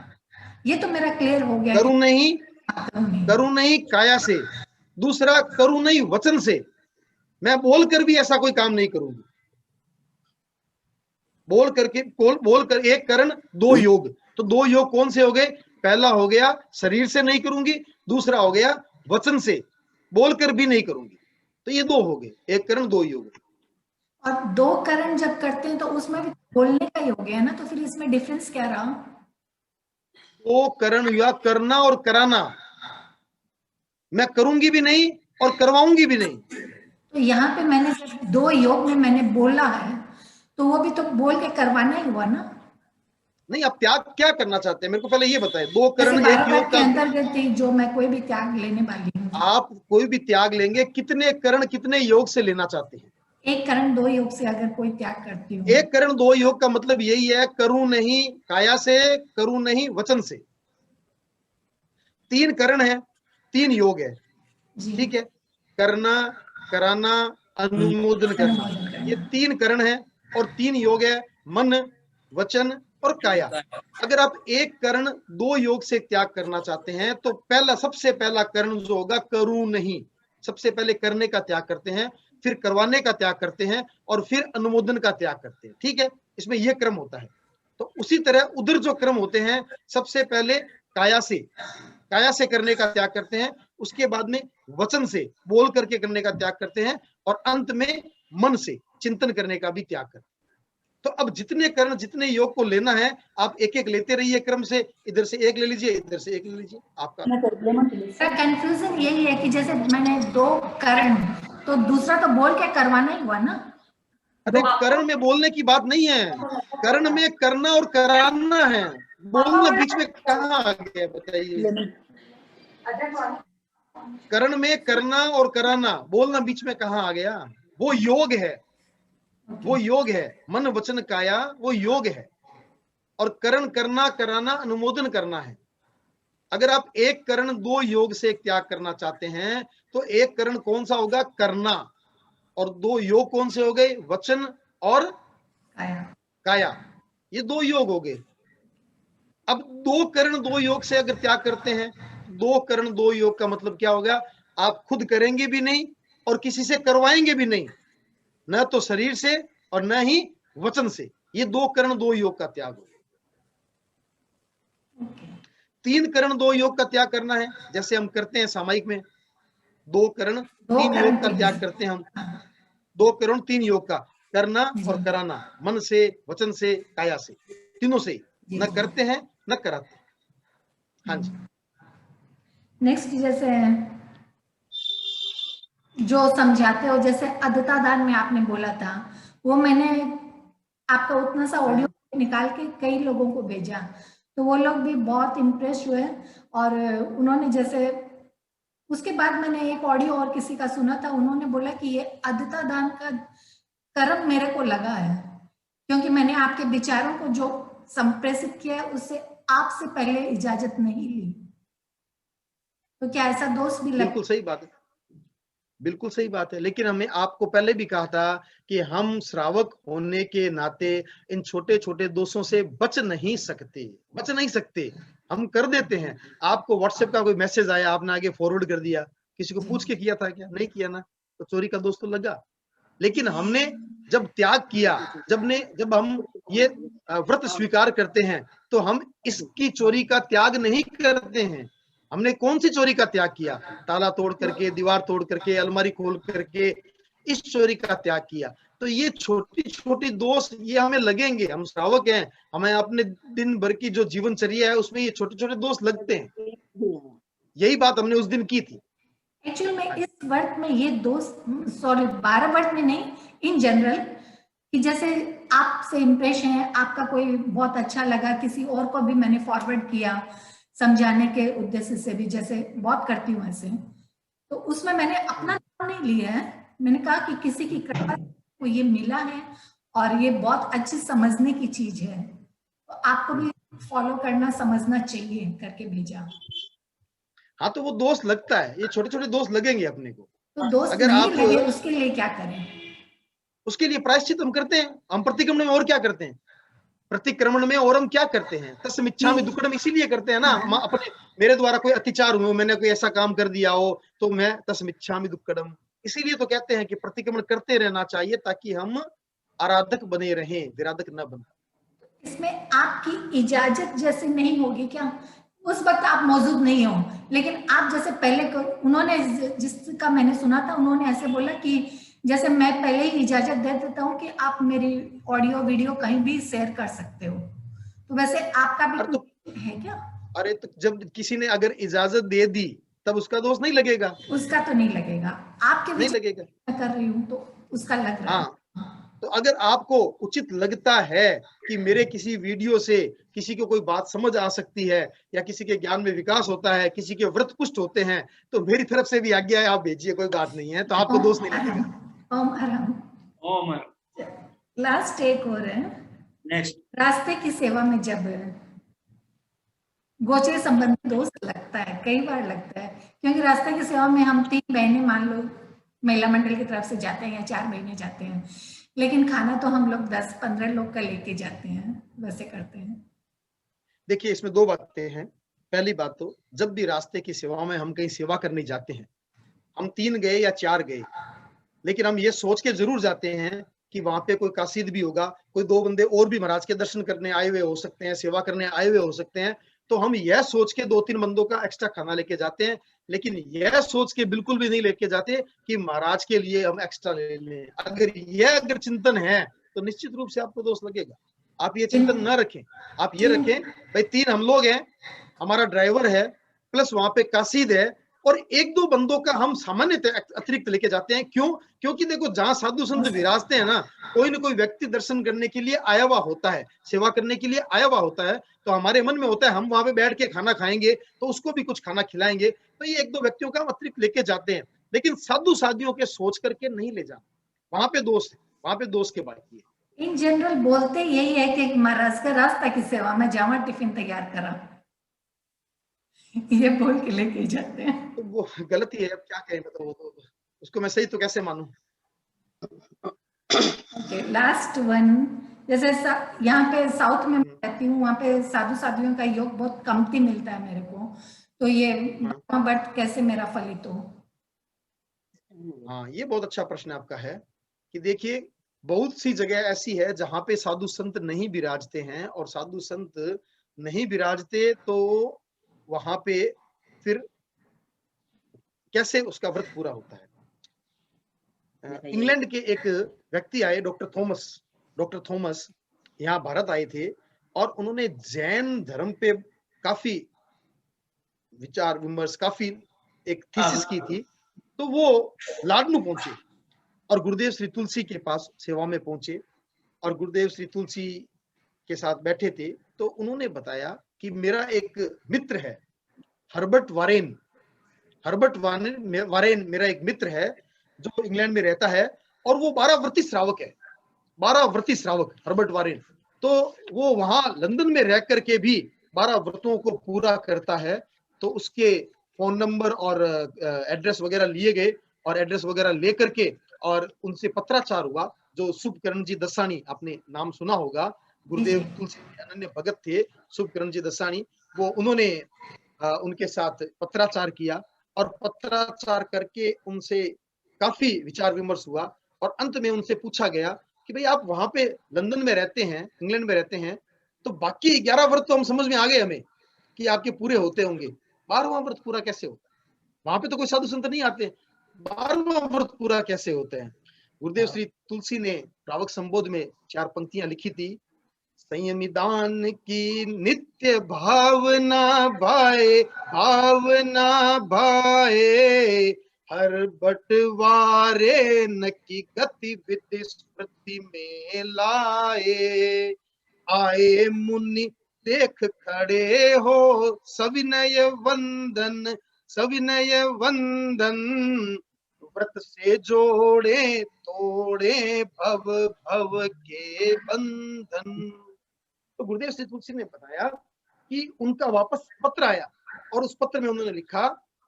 ये तो मेरा क्लियर हो गया, करूं नहीं काया से। दूसरा, करूं नहीं वचन से, मैं बोलकर भी ऐसा कोई काम नहीं करूंगी। बोलकर एक करण 2 योग, तो 2 योग कौन से हो गए? पहला हो गया शरीर से नहीं करूंगी, दूसरा हो गया वचन से, बोलकर भी नहीं करूंगी। तो ये 2 हो गए, एक करण 2 योग। और 2 करण जब करते हैं तो उसमें भी बोलने का योग है ना, तो फिर इसमें डिफरेंस क्या रहा? 2 करण या करना और कराना, मैं करूंगी भी नहीं और करवाऊंगी भी नहीं। तो यहाँ पे मैंने 2 योग में मैंने बोला है, तो वो भी तो बोल के करवाना ही हुआ ना। नहीं, आप त्याग क्या करना चाहते हैं मेरे को पहले ये बताएं। 2 करण एक योग के अंतर्गत जो मैं कोई भी त्याग लेने वाली हूँ। आप कोई भी त्याग लेंगे, कितने करण कितने योग से लेना चाहते हैं? एक करण 2 योग से अगर कोई त्याग करती हूँ। एक करण 2 योग का मतलब यही है, करूं नहीं काया से, करूं नहीं वचन से। 3 करण है, 3 योग है, ठीक है? करना, कराना, अनुमोदन करना, ये 3 करण है और 3 योग है, मन, वचन और काया। अगर आप एक करण 2 योग से त्याग करना चाहते हैं तो सबसे पहला करण जो होगा करूं नहीं, सबसे पहले करने का त्याग करते हैं, फिर करवाने का त्याग करते हैं और फिर अनुमोदन का त्याग करते हैं, ठीक है? इसमें यह क्रम होता है। तो उसी तरह उधर जो क्रम होते हैं, सबसे पहले काया से करने का त्याग करते हैं, उसके बाद में वचन से बोल करके करने का त्याग करते हैं और अंत में मन से चिंतन करने का भी त्याग करते हैं। तो अब जितने करण जितने योग को लेना है, आप एक एक लेते रहिए क्रम से, इधर से एक ले लीजिए, इधर से एक ले लीजिए। आपका कंफ्यूजन यही है कि जैसे मैंने 2 करण, तो दूसरा तो बोल के करवाना ही हुआ ना। अरे करण में बोलने की बात नहीं है, करण में करना और कराना है, बोलना बीच में कहाँ आ गया बताइए? करण में करना और कराना, बोलना बीच में कहाँ आ गया? वो योग है, वो योग है, मन वचन काया वो योग है। और करण करना, कराना, अनुमोदन करना है। अगर आप एक करण 2 योग से त्याग करना चाहते हैं तो एक करण कौन सा होगा? करना। और 2 योग कौन से हो गए? वचन और काया, ये 2 योग हो गए। अब 2 करण 2 योग से अगर त्याग करते हैं, 2 करण 2 योग का मतलब क्या होगा? आप खुद करेंगे भी नहीं और किसी से करवाएंगे भी नहीं, न तो शरीर से और न ही वचन से। ये 2 करण 2 योग का त्याग हो। 3 करण 2 योग का त्याग करना है, जैसे हम करते हैं सामायिक में। 2 करण 3 योग का त्याग करते हैं हम। 2 करण 3 योग का, करना और कराना, मन से, वचन से, काया से, तीनों से न करते हैं न कराते। हाँ जी। नेक्स्ट, जैसे जो समझाते हो, जैसे अदता दान में आपने बोला था, वो मैंने आपका उतना सा ऑडियो निकाल के कई लोगों को भेजा, तो वो लोग भी बहुत इम्प्रेस हुए। और उन्होंने जैसे उसके बाद मैंने एक ऑडियो और किसी का सुना था, उन्होंने बोला कि ये अदता दान का कर्म मेरे को लगा है, क्योंकि मैंने आपके विचारों को जो संप्रेषित किया है उससे आपसे पहले इजाजत नहीं ली। तो क्या ऐसा दोष भी लगता? बिल्कुल सही बात है, बिल्कुल सही बात है। लेकिन हमने आपको पहले भी कहा था कि हम श्रावक होने के नाते इन छोटे छोटे दोषों से बच नहीं सकते, हम कर देते हैं। आपको व्हाट्सएप का कोई मैसेज आया, आपने आगे फॉरवर्ड कर दिया, किसी को पूछ के किया था क्या? नहीं किया ना, तो चोरी का दोष तो लगा। लेकिन हमने जब त्याग किया, जब हम ये व्रत स्वीकार करते हैं, तो हम इसकी चोरी का त्याग नहीं करते हैं। हमने कौन सी चोरी का त्याग किया? ताला तोड़ करके, दीवार तोड़ करके, अलमारी खोल करके, इस चोरी का त्याग किया। तो ये छोटी छोटी दोष ये हमें लगेंगे, हम श्रावक हैं, हमें अपने दिन भर की जो जीवनचर्या है उसमें ये छोटे छोटे दोष लगते हैं। यही बात हमने उस दिन की थी। एक्चुअली में इस वर्त में ये दोस्त, सॉरी 12 वर्त में नहीं, इन जनरल, कि जैसे आपसे इम्प्रेशन है, आपका कोई बहुत अच्छा लगा, किसी और को भी मैंने फॉरवर्ड किया समझाने के उद्देश्य से भी, जैसे बहुत करती हूँ ऐसे, तो उसमें मैंने अपना नाम नहीं लिया है, मैंने कहा कि किसी की कृपा को ये मिला है और ये बहुत अच्छी समझने की चीज है, तो आपको भी फॉलो करना, समझना चाहिए करके भेजा। हाँ, तो वो दोस्त लगता है, ये छोटे छोटे दोस्त लगेंगे अपने को। तो दोस्त अगर नहीं आप लगे उसके लिए क्या करें? उसके लिए प्रायश्चित हम करते हैं। हम प्रतिक्रमण में और क्या करते हैं? प्रतिक्रमण में और हम क्या करते हैं? तस्मिच्छामि दुक्कडम इसीलिए करते हैं ना, अपने मेरे द्वारा कोई अत्याचार हुए, मैंने कोई ऐसा काम कर दिया हो तो मैं तस्मिच्छामि दुक्कडम, इसीलिए तो कहते हैं कि प्रतिक्रमण करते रहना चाहिए ताकि हम आराधक बने रहें, विराधक न बने। इसमें आपकी इजाजत जैसे नहीं होगी क्या? उस वक्त आप मौजूद नहीं हो, लेकिन आप जैसे पहले उन्होंने, जिसका मैंने सुना था, उन्होंने ऐसे बोला कि जैसे मैं पहले ही इजाजत दे देता हूँ कि आप मेरी ऑडियो वीडियो कहीं भी शेयर कर सकते हो, तो वैसे आपका भी तो है क्या? अरे तो जब किसी ने अगर इजाजत दे दी तब उसका दोष नहीं लगेगा? उसका तो नहीं लगेगा, आपके नहीं लगेगा, कर रही हूँ तो उसका लग रहा है। हाँ, तो अगर आपको उचित लगता है कि मेरे किसी वीडियो से किसी को कोई बात समझ आ सकती है या किसी के ज्ञान में विकास होता है, किसी के व्रत पुष्ट होते हैं, तो मेरी तरफ से भी आज्ञा है, आप भेजिए, कोई बात नहीं है, तो आपको दोष नहीं लगेगा। ओम लास्ट एक और है, नेक्स्ट, रास्ते की सेवा में जब गोचर संबंधी दोस्त लगता है, कई बार लगता है, क्योंकि रास्ते की सेवा में हम 3 बहनें मान लो महिला मंडल की तरफ से जाते हैं या 4 बहनें जाते हैं, लेकिन खाना तो हम लोग 10-15 लोग का लेके जाते हैं, वैसे करते हैं। देखिए, इसमें 2 बातें हैं। पहली बात तो जब भी रास्ते की सेवा में हम कहीं सेवा करने जाते हैं, हम 3 गए या 4 गए, लेकिन हम ये सोच के जरूर जाते हैं कि वहां पे कोई कासिद भी होगा, कोई 2 बंदे और भी महाराज के दर्शन करने आए हुए हो सकते हैं, सेवा करने आए हुए हो सकते हैं, तो हम यह सोच के 2-3 बंदों का एक्स्ट्रा खाना लेके जाते हैं, लेकिन यह सोच के बिल्कुल भी नहीं लेके जाते कि महाराज के लिए हम एक्स्ट्रा ले लें। अगर चिंतन है तो निश्चित रूप से आपको दोष लगेगा। आप ये चिंतन न रखें, आप ये रखें भाई 3 हम लोग हैं, हमारा ड्राइवर है, प्लस वहां पे कासिद है, और 1-2 बंदों का हम सामान्य अतिरिक्त लेके जाते हैं। क्यों? क्योंकि देखो, जहां साधु संत विराजते हैं ना, कोई ना कोई व्यक्ति दर्शन करने के लिए आया हुआ होता है, सेवा करने के लिए आया हुआ होता है, तो हमारे मन में होता है हम वहां पे बैठ के खाना खाएंगे तो उसको भी कुछ खाना खिलाएंगे, तो ये 1-2 व्यक्तियों का हम अतिरिक्त लेके जाते हैं, लेकिन साधु साधियों के सोच करके नहीं ले जाना, वहां पे दोष है, वहां पे दोष के बात की है। इन जनरल बोलते यही है कि महाराज का रास्ता की सेवा में जावा, टिफिन तैयार करा, ये बोल के लेके जाते हैं। तो वो गलती है, अब क्या कहें, मतलब वो तो उसको मैं सही तो कैसे मानूं? ओके, लास्ट वन, जैसे यहाँ पे साउथ में रहती हूँ, वहाँ पे साधु साधुओं का योग बहुत कमती मिलता है मेरे को, तो ये बट कैसे मेरा फलित हो? हाँ, ये बहुत अच्छा प्रश्न आपका है कि देखिए, बहुत सी जगह ऐसी है जहां पे साधु संत नहीं विराजते हैं, और साधु संत नहीं विराजते तो वहां पे फिर कैसे उसका व्रत पूरा होता है। इंग्लैंड के एक व्यक्ति आए, डॉक्टर थॉमस यहाँ भारत आए थे और उन्होंने जैन धर्म पे काफी विचार विमर्श, काफी एक थीसिस की थी। तो वो लाडनू पहुंचे और गुरुदेव श्री तुलसी के पास सेवा में पहुंचे और गुरुदेव श्री तुलसी के साथ बैठे थे। तो उन्होंने बताया कि मेरा एक मित्र है हर्बर्ट वारेन मेरा एक मित्र है जो इंग्लैंड में रहता है और वो 12 व्रती श्रावक है, 12 व्रती श्रावक हर्बर्ट वारेन। तो वो वहां लंदन में रह करके भी 12 व्रतों को पूरा करता है। तो उसके फोन नंबर और एड्रेस वगैरह लिए गए और एड्रेस वगैरह लेकर के और उनसे पत्राचार हुआ। जो शुभकरण जी दसानी, आपने नाम सुना होगा, गुरुदेव तुलसी अनन्य भगत थे शुभकरण जी दसानी, वो उन्होंने उनके साथ पत्राचार किया और पत्राचार करके उनसे काफी विचार विमर्श हुआ और अंत में उनसे पूछा गया कि भाई आप वहां पे लंदन में रहते हैं, इंग्लैंड में रहते हैं, तो बाकी 11 व्रत तो हम समझ में आ गए हमें कि आपके पूरे होते होंगे, 12वां व्रत पूरा कैसे होता है? वहां पे तो कोई साधु संत नहीं आते, 12वां व्रत पूरा कैसे होते हैं? गुरुदेव श्री तुलसी ने प्रावक संबोध में 4 पंक्तियां लिखी थी। संयमी दान की नित्य भावना भाए हर बंटवारे न की गतिविधि स्मृति में लाए। आए मुनि देख खड़े हो सविनय वंदन व्रत से जोड़े तोड़े भव के बंधन। तो गुरुदेव श्री तुलसी ने बताया कि उनका वापस पत्र आया और उस पत्र में उन्होंने लिखा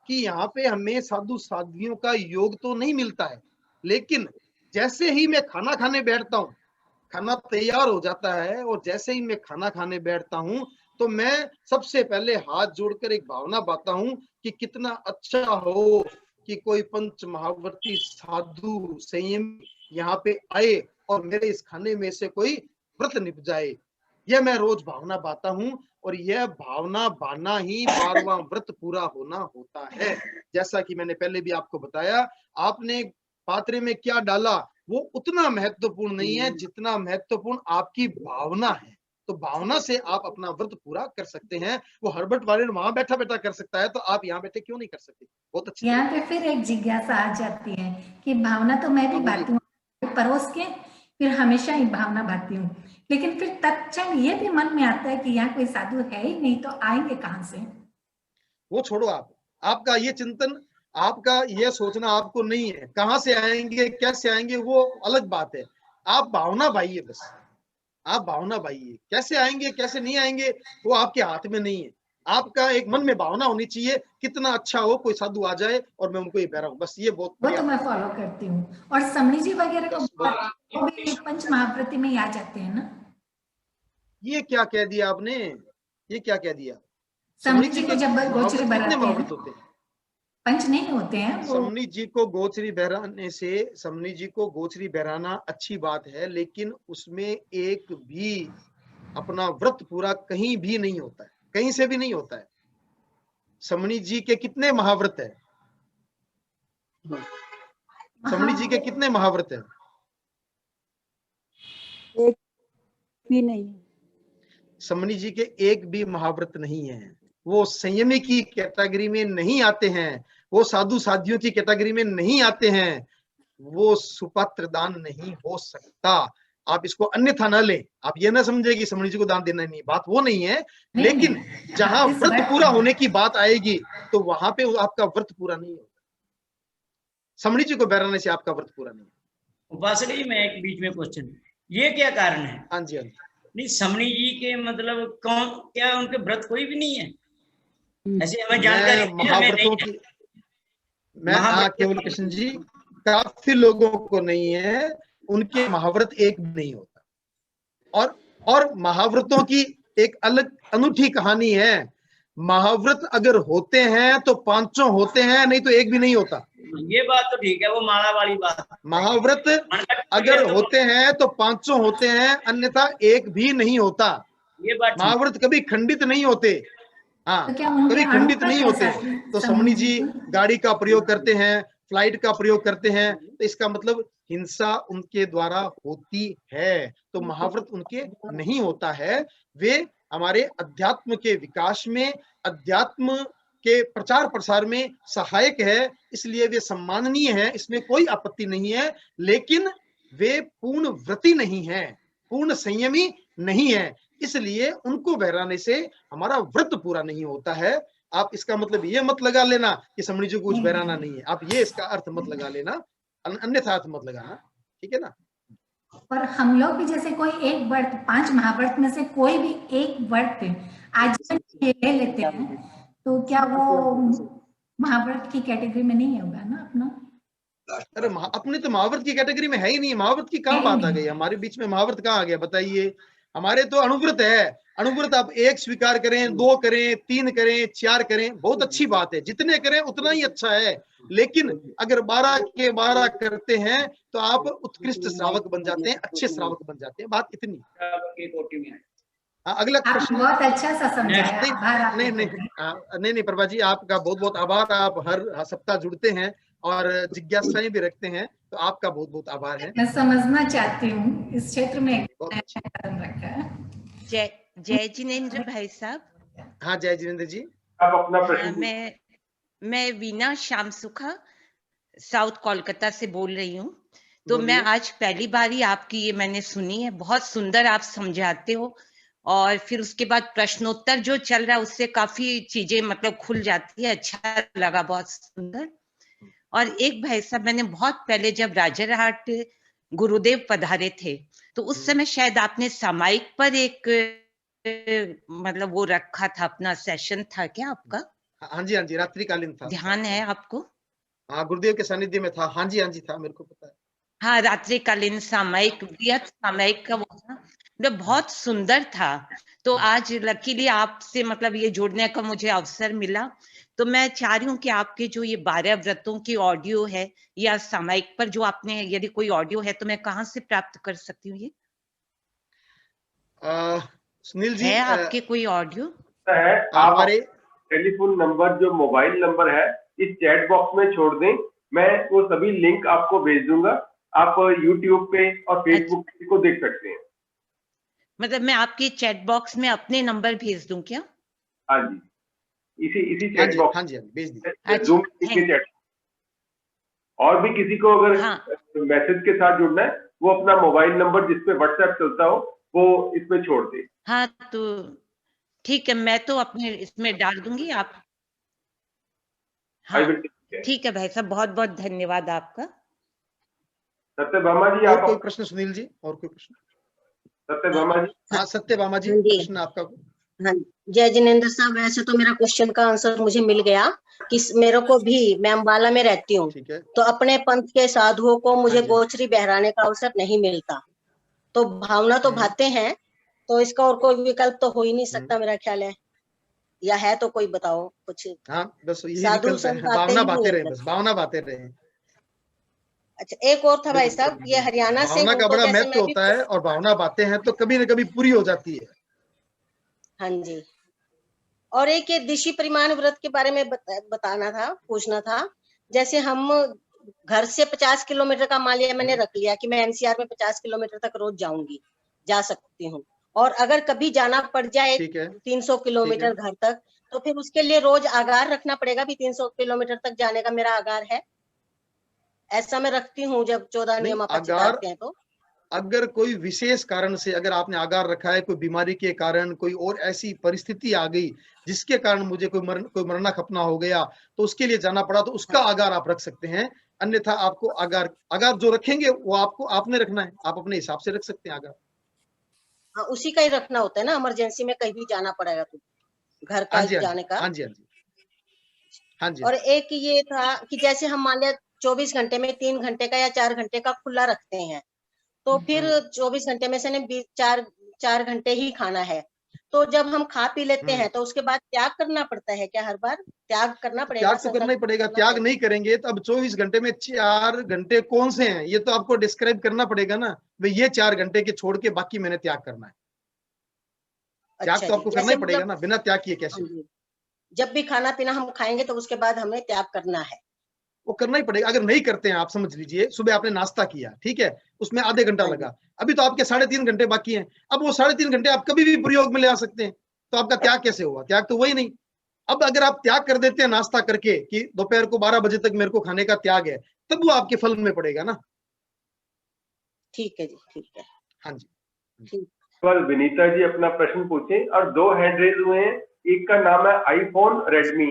कि यहाँ पे हमें साधु साध्वियों का योग तो नहीं मिलता है, लेकिन जैसे ही मैं खाना खाने बैठता हूँ, खाना तैयार हो जाता है और जैसे ही मैं खाना खाने बैठता हूँ तो मैं सबसे पहले हाथ जोड़कर एक भावना पाता हूँ कि कितना अच्छा हो कि कोई पंच महावर्ती साधु संयम यहाँ पे आए और मेरे इस खाने में से कोई व्रत निभ जाए। यह मैं रोज भावना पाता हूँ और यह भावना बाना ही 12वां व्रत पूरा होना होता है। जैसा कि मैंने पहले भी आपको बताया, आपने पात्रे में क्या डाला वो उतना महत्वपूर्ण नहीं है जितना महत्वपूर्ण आपकी भावना है। तो भावना से आप अपना व्रत पूरा कर सकते हैं। वो हर्बर्ट वारेन वहां बैठा बैठा कर सकता है, तो आप यहाँ बैठे क्यों नहीं कर सकते? बहुत अच्छी। यहाँ पे फिर एक जिज्ञासा आ जाती है कि भावना तो मैं भी भाती हूँ, परोस के फिर हमेशा ही भावना भाती हूँ, लेकिन फिर तत्क्षण ये भी मन में आता है कि यहाँ कोई साधु है ही नहीं, तो आएंगे कहाँ से? वो छोड़ो, आपका ये चिंतन, आपका ये सोचना आपको नहीं है, कहाँ से आएंगे कैसे आएंगे वो अलग बात है। आप भावना भाइये, बस आप भावना भाइये। कैसे आएंगे कैसे नहीं आएंगे वो आपके हाथ में नहीं है। आपका एक मन में भावना होनी चाहिए, कितना अच्छा हो कोई साधु आ जाए और मैं उनको ये बह रहा हूँ, बस ये बहुत वो तो मैं फॉलो करती हूँ। और समणी जी वगैरह को भी पंच महाव्रती में आ जाते हैं ना? ये क्या कह दिया आपने, ये क्या कह दिया? समणी जी को जब गोचरी बराते महाव्रत होते हैं, पंच नहीं होते हैं। समणी जी को गोचरी बहराने से, समणी जी को गोचरी बहराना अच्छी बात है, लेकिन उसमें एक भी अपना व्रत पूरा कहीं भी नहीं होता है, कहीं से भी नहीं होता है। समणी जी के कितने महाव्रत है? समणी जी के कितने महाव्रत है? एक भी नहीं। समणी जी के एक भी महाव्रत नहीं है। वो संयमी की कैटेगरी में नहीं आते हैं, वो साधु साधियों की कैटेगरी में नहीं आते हैं, वो सुपात्र दान नहीं हो सकता। आप इसको अन्यथा न लें, आप ये ना समझे कि समणी जी को दान देना नहीं, बात वो नहीं है। लेकिन जहां व्रत पूरा होने की बात आएगी तो वहां पे आपका व्रत पूरा नहीं होगा। समणी जी को बहराने से आपका व्रत पूरा नहीं। उपासक जी, मैं एक बीच में क्वेश्चन, ये क्या कारण है? हाँ जी, हाँ जी। नहीं, समणी जी के मतलब कौन, क्या उनके व्रत कोई भी नहीं है? ऐसे हमें जानकारी महाव्रतों की, मैं केवल कृष्ण जी, काफी लोगों को नहीं है, उनके महाव्रत एक भी नहीं होता। और महाव्रतों की एक अलग अनूठी कहानी है। महाव्रत अगर होते हैं तो 5 होते हैं, नहीं तो एक भी नहीं होता। ये बात तो ठीक है, वो माला वाली बात। महाव्रत अगर होते हैं तो 5 होते हैं, अन्यथा एक भी नहीं होता। ये बात, महाव्रत कभी खंडित नहीं होते। हाँ, तो क्या उनके कभी अणु खंडित पर नहीं कैसा होते। तो समणी जी संबंध? गाड़ी का प्रयोग करते हैं, फ्लाइट का प्रयोग करते हैं, तो इसका मतलब हिंसा उनके द्वारा होती है। तो महाव्रत उनके नहीं होता है। वे हमारे अध्यात्म के विकास में, अध्यात्म के प्रचार प्रसार में सहायक है, इसलिए वे सम्माननीय है, इसमें कोई आपत्ति नहीं है। लेकिन वे पूर्ण व्रती नहीं है, पूर्ण संयमी नहीं है, इसलिए उनको बहराने से हमारा व्रत पूरा नहीं होता है। आप इसका मतलब ये मत लगा लेना कि समणी जी को कुछ बहराना नहीं है, आप ये इसका अर्थ मत लगा लेना, अन्यथा अर्थ मत लगाना, ठीक है ना। और हम लोग भी जैसे कोई एक व्रत, 5 महाव्रत में से कोई भी एक व्रत आजीवन के लिए ले लेते हैं, तो क्या वो महाव्रत की कैटेगरी में नहीं होगा ना अपना? अरे अपने तो महाव्रत की कैटेगरी में है ही नहीं। महाव्रत की कहाँ बात आ गई हमारे बीच में? महाव्रत कहाँ आ गया बताइए? हमारे तो अणुव्रत है। अणुव्रत आप 1 स्वीकार करें, 2 करें, 3 करें, 4 करें, बहुत अच्छी बात है, जितने करें उतना ही अच्छा है। लेकिन अगर 12 के 12 करते हैं तो आप उत्कृष्ट श्रावक बन जाते हैं, अच्छे श्रावक बन जाते हैं, बात इतनी। अगला प्रश्न। बहुत अच्छा सा समझाया, आभार नहीं नहीं नहीं नहीं प्रभा जी, आपका बहुत बहुत आभार। आप हर सप्ताह जुड़ते हैं और जिज्ञासाएं भी रखते हैं, तो आपका बहुत बहुत आभार है। मैं समझना चाहती हूँ इस क्षेत्र में कदम रखा है। जय जिनेंद्र भाई साहब। हाँ जय जिनेंद्र जी, आप अपना प्रश्न। मैं वीना श्याम सुखा साउथ कोलकाता से बोल रही हूँ। तो मैं आज पहली बार ही आपकी ये मैंने सुनी है, बहुत सुंदर आप समझाते हो, और फिर उसके बाद प्रश्नोत्तर जो चल रहा है उससे काफी चीजें मतलब खुल जाती है, अच्छा लगा, बहुत सुंदर। और एक भाई साहब, मैंने बहुत पहले जब राजारहाट गुरुदेव पधारे थे तो उस समय शायद आपने सामायिक पर एक मतलब वो रखा था, अपना सेशन था क्या आपका? हाँ जी, हाँ जी, रात्रिकालीन था। ध्यान है आपको? हाँ, गुरुदेव के सानिध्य में था। हाँ जी, हाँ जी था, मेरे को पता है। हाँ, रात्रिकालीन सामायिक, वृहत सामायिक का वो था, मतलब बहुत सुंदर था। तो आज लकीली आपसे मतलब ये जुड़ने का मुझे अवसर मिला। तो मैं चाह रही हूँ कि आपके जो ये 12 व्रतों की ऑडियो है या सामायिक पर जो आपने, यदि कोई ऑडियो है तो मैं कहाँ से प्राप्त कर सकती हूँ? ये सुनील जी है आपके कोई ऑडियो? है हमारे टेलीफोन नंबर, जो मोबाइल नंबर है, इस चैट बॉक्स में छोड़ दें, मैं वो सभी लिंक आपको भेज दूंगा। आप यूट्यूब पे और फेसबुक पे को देख सकते हैं। मतलब मैं आपके चैट बॉक्स में अपने नंबर भेज दूं क्या? हाँ जी, इसी चैट बॉक्स। हाँ जी, भेज दीजिए। जूम के चैट। और भी किसी को अगर मैसेज के साथ जुड़ना है, वो अपना मोबाइल नंबर जिसपे व्हाट्सएप चलता हो वो इसमें छोड़ दे। हाँ तो ठीक है, मैं तो अपने इसमें डाल दूंगी। आप हाँ ठीक है भाई साहब, बहुत बहुत धन्यवाद आपका। सत्यभामा जी, और कोई प्रश्न सुनील जी? और कोई प्रश्न? सत्यभामा जी। हाँ सत्यभामा जी, प्रश्न आपका। हाँ, जय जिनेंद्र साहब, वैसे तो मेरा क्वेश्चन का आंसर मुझे मिल गया कि मेरे को भी, मैं अम्बाला में रहती हूँ, तो अपने पंथ के साधुओं को मुझे गोचरी बहराने का अवसर नहीं मिलता। तो भावना तो भाते हैं, तो इसका और कोई विकल्प तो हो ही नहीं सकता मेरा ख्याल है, या है तो कोई बताओ कुछ। हाँ बस यही साधु संत भावना बातें रहे, बस भावना बातें रहे। अच्छा, एक और था भाई साहब, ये हरियाणा से भावना का बड़ा महत्व होता है, और भावना बातें हैं तो कभी न कभी पूरी हो जाती है। हाँ जी। और एक ये दिशी परिमाण व्रत के बारे में बताना था, पूछना था। जैसे हम घर से 50 किलोमीटर का मान लिया, मैंने रख लिया कि मैं एनसीआर में 50 किलोमीटर तक रोज जाऊंगी, जा सकती हूँ, और अगर कभी जाना पड़ जाए 300 किलोमीटर घर तक, तो फिर उसके लिए रोज आगार रखना पड़ेगा भी 300 किलोमीटर तक जाने का मेरा आगार है, ऐसा मैं रखती हूँ जब 14 नियम आते हैं। तो अगर कोई विशेष कारण से अगर आपने आगार रखा है, कोई बीमारी के कारण, कोई और ऐसी परिस्थिति आ गई जिसके कारण मुझे कोई मरना खपना हो गया, तो उसके लिए जाना पड़ा, तो उसका आगार आप रख सकते हैं। अन्यथा आपको आगार जो रखेंगे वो आपने रखना है, आप अपने हिसाब से रख सकते हैं आगार। हाँ, उसी का ही रखना होता है ना, इमरजेंसी में कहीं भी जाना पड़ेगा तो घर का जाने का। हाँ जी, हाँ जी, हाँ जी। और एक ये था कि जैसे हम मान लिया 24 घंटे में 3 घंटे का या 4 घंटे का खुला रखते हैं, तो फिर 24 घंटे में से 4 घंटे ही खाना है, तो जब हम खा पी लेते हैं तो उसके बाद त्याग करना पड़ता है क्या? हर बार त्याग करना पड़ेगा? त्याग तो करना ही पड़ेगा। त्याग नहीं करेंगे तो अब 24 घंटे में 4 घंटे कौन से हैं, ये तो आपको डिस्क्राइब करना पड़ेगा ना, भाई ये 4 घंटे के छोड़ के बाकी मैंने त्याग करना है। त्याग तो आपको करना ही पड़ेगा ना, बिना त्याग किए कैसे? जब भी खाना पीना हम खाएंगे तो उसके बाद हमें त्याग करना है। वो करना ही पड़ेगा। अगर नहीं करते हैं आप, समझ लीजिए सुबह आपने नाश्ता किया, ठीक है, उसमें आधे घंटा लगा, अभी तो आपके 3.5 घंटे बाकी हैं। अब वो 3.5 घंटे आप कभी भी प्रयोग में ले आ सकते हैं, तो आपका त्याग कैसे हुआ? त्याग तो वही नहीं। अब अगर आप त्याग कर देते हैं नाश्ता करके कि दोपहर को 12 बजे तक मेरे को खाने का त्याग है, तब वो आपके फल में पड़ेगा ना। ठीक है जी, ठीक है। हाँ जी, ठीक। विनीता जी अपना प्रश्न पूछें। और 2 हैंड रेज हुए हैं, एक का नाम है आईफोन रेडमी,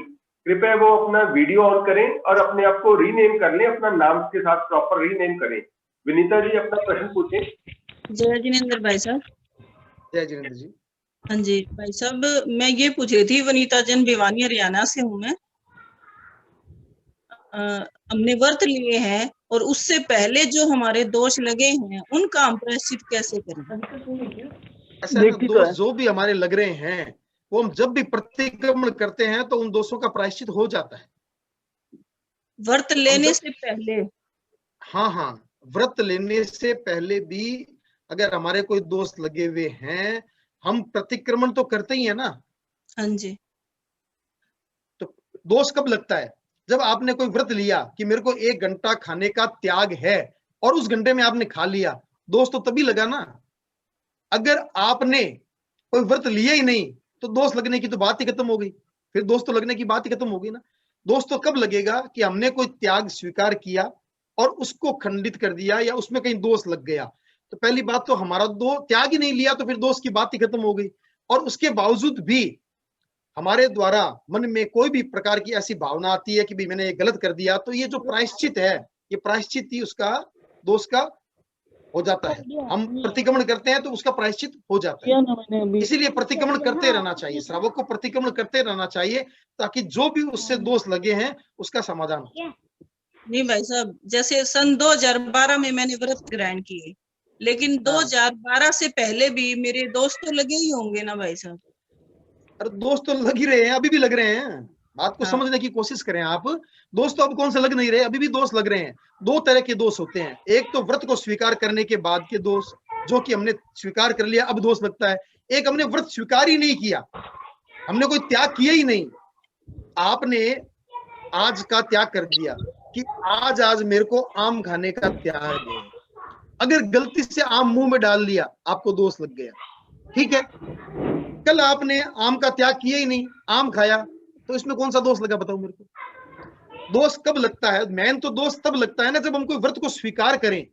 कृपया वो अपना वीडियो ऑन करें और अपने आप को रीनेम कर लें, अपना नाम के साथ प्रॉपर रीनेम करें। विनीता जी अपना प्रश्न पूछें। जय जिनेंद्र भाई साहब। जय जिनेंद्र जी। हाँ जी भाई साहब, मैं ये पूछ रही थी, वनीता जन भिवानी हरियाणा से हूँ मैं। हमने व्रत लिए हैं और उससे पहले जो हमारे दोष लगे हैं उनका हम प्रायश्चित कैसे करें? ऐसा है ना, दोष जो भी हमारे लग रहे हैं वो हम जब भी प्रतिक्रमण करते हैं तो उन दोषों का प्रायश्चित हो जाता है व्रत लेने से पहले। हाँ हाँ, व्रत लेने से पहले भी अगर हमारे कोई दोष लगे हुए हैं, हम प्रतिक्रमण तो करते ही है ना। हाँ जी। तो दोष कब लगता है? जब आपने कोई व्रत लिया कि मेरे को 1 घंटा खाने का त्याग है और उस घंटे में आपने खा लिया, दोष तो तभी लगा ना। अगर आपने कोई व्रत लिया ही नहीं तो दोष लगने की तो बात ही खत्म हो गई, फिर दोष तो लगने की बात ही खत्म हो गई ना। दोष तो कब लगेगा कि हमने कोई त्याग स्वीकार किया और उसको खंडित कर दिया या उसमें कहीं दोष लग गया। तो पहली बात तो हमारा त्याग ही नहीं लिया, तो फिर दोष की बात ही खत्म हो गई। और उसके बावजूद भी हमारे द्वारा मन में कोई भी प्रकार की ऐसी भावना आती है कि भाई मैंने ये गलत कर दिया, तो ये जो प्रायश्चित है, ये प्रायश्चित ही उसका दोष का हो जाता है। हम प्रतिक्रमण करते हैं तो उसका प्रायश्चित हो जाता है। इसीलिए प्रतिक्रमण करते रहना चाहिए, श्रावक को प्रतिक्रमण करते रहना चाहिए, ताकि जो भी उससे दोष लगे हैं उसका समाधान हो। नहीं भाई साहब, जैसे सन 2012 में मैंने व्रत ग्रहण किए, लेकिन 2012 से पहले भी मेरे दोस्त तो लगे ही होंगे ना भाई साहब? अरे दोस्त तो लग ही रहे हैं, अभी भी लग रहे हैं। बात को समझने की कोशिश करें आप। दोस्त तो अब कौन से लग नहीं रहे, अभी भी दोस्त लग रहे हैं। 2 तरह के दोष होते हैं, एक तो व्रत को स्वीकार करने के बाद के दोष, जो कि हमने स्वीकार कर लिया अब दोष लगता है। एक हमने व्रत स्वीकार ही नहीं किया, हमने कोई त्याग किया ही नहीं। आपने आज का त्याग कर दिया कि आज मेरे को आम खाने का त्याग है, अगर गलती से आम मुंह में डाल लिया आपको दोष लग गया, ठीक है। कल आपने आम का त्याग किया ही नहीं, आम खाया, तो इसमें कौन सा दोष लगा बताओ मेरे को? दोष कब लगता है? मेन तो दोष तब लगता है ना जब हम कोई व्रत को स्वीकार करें।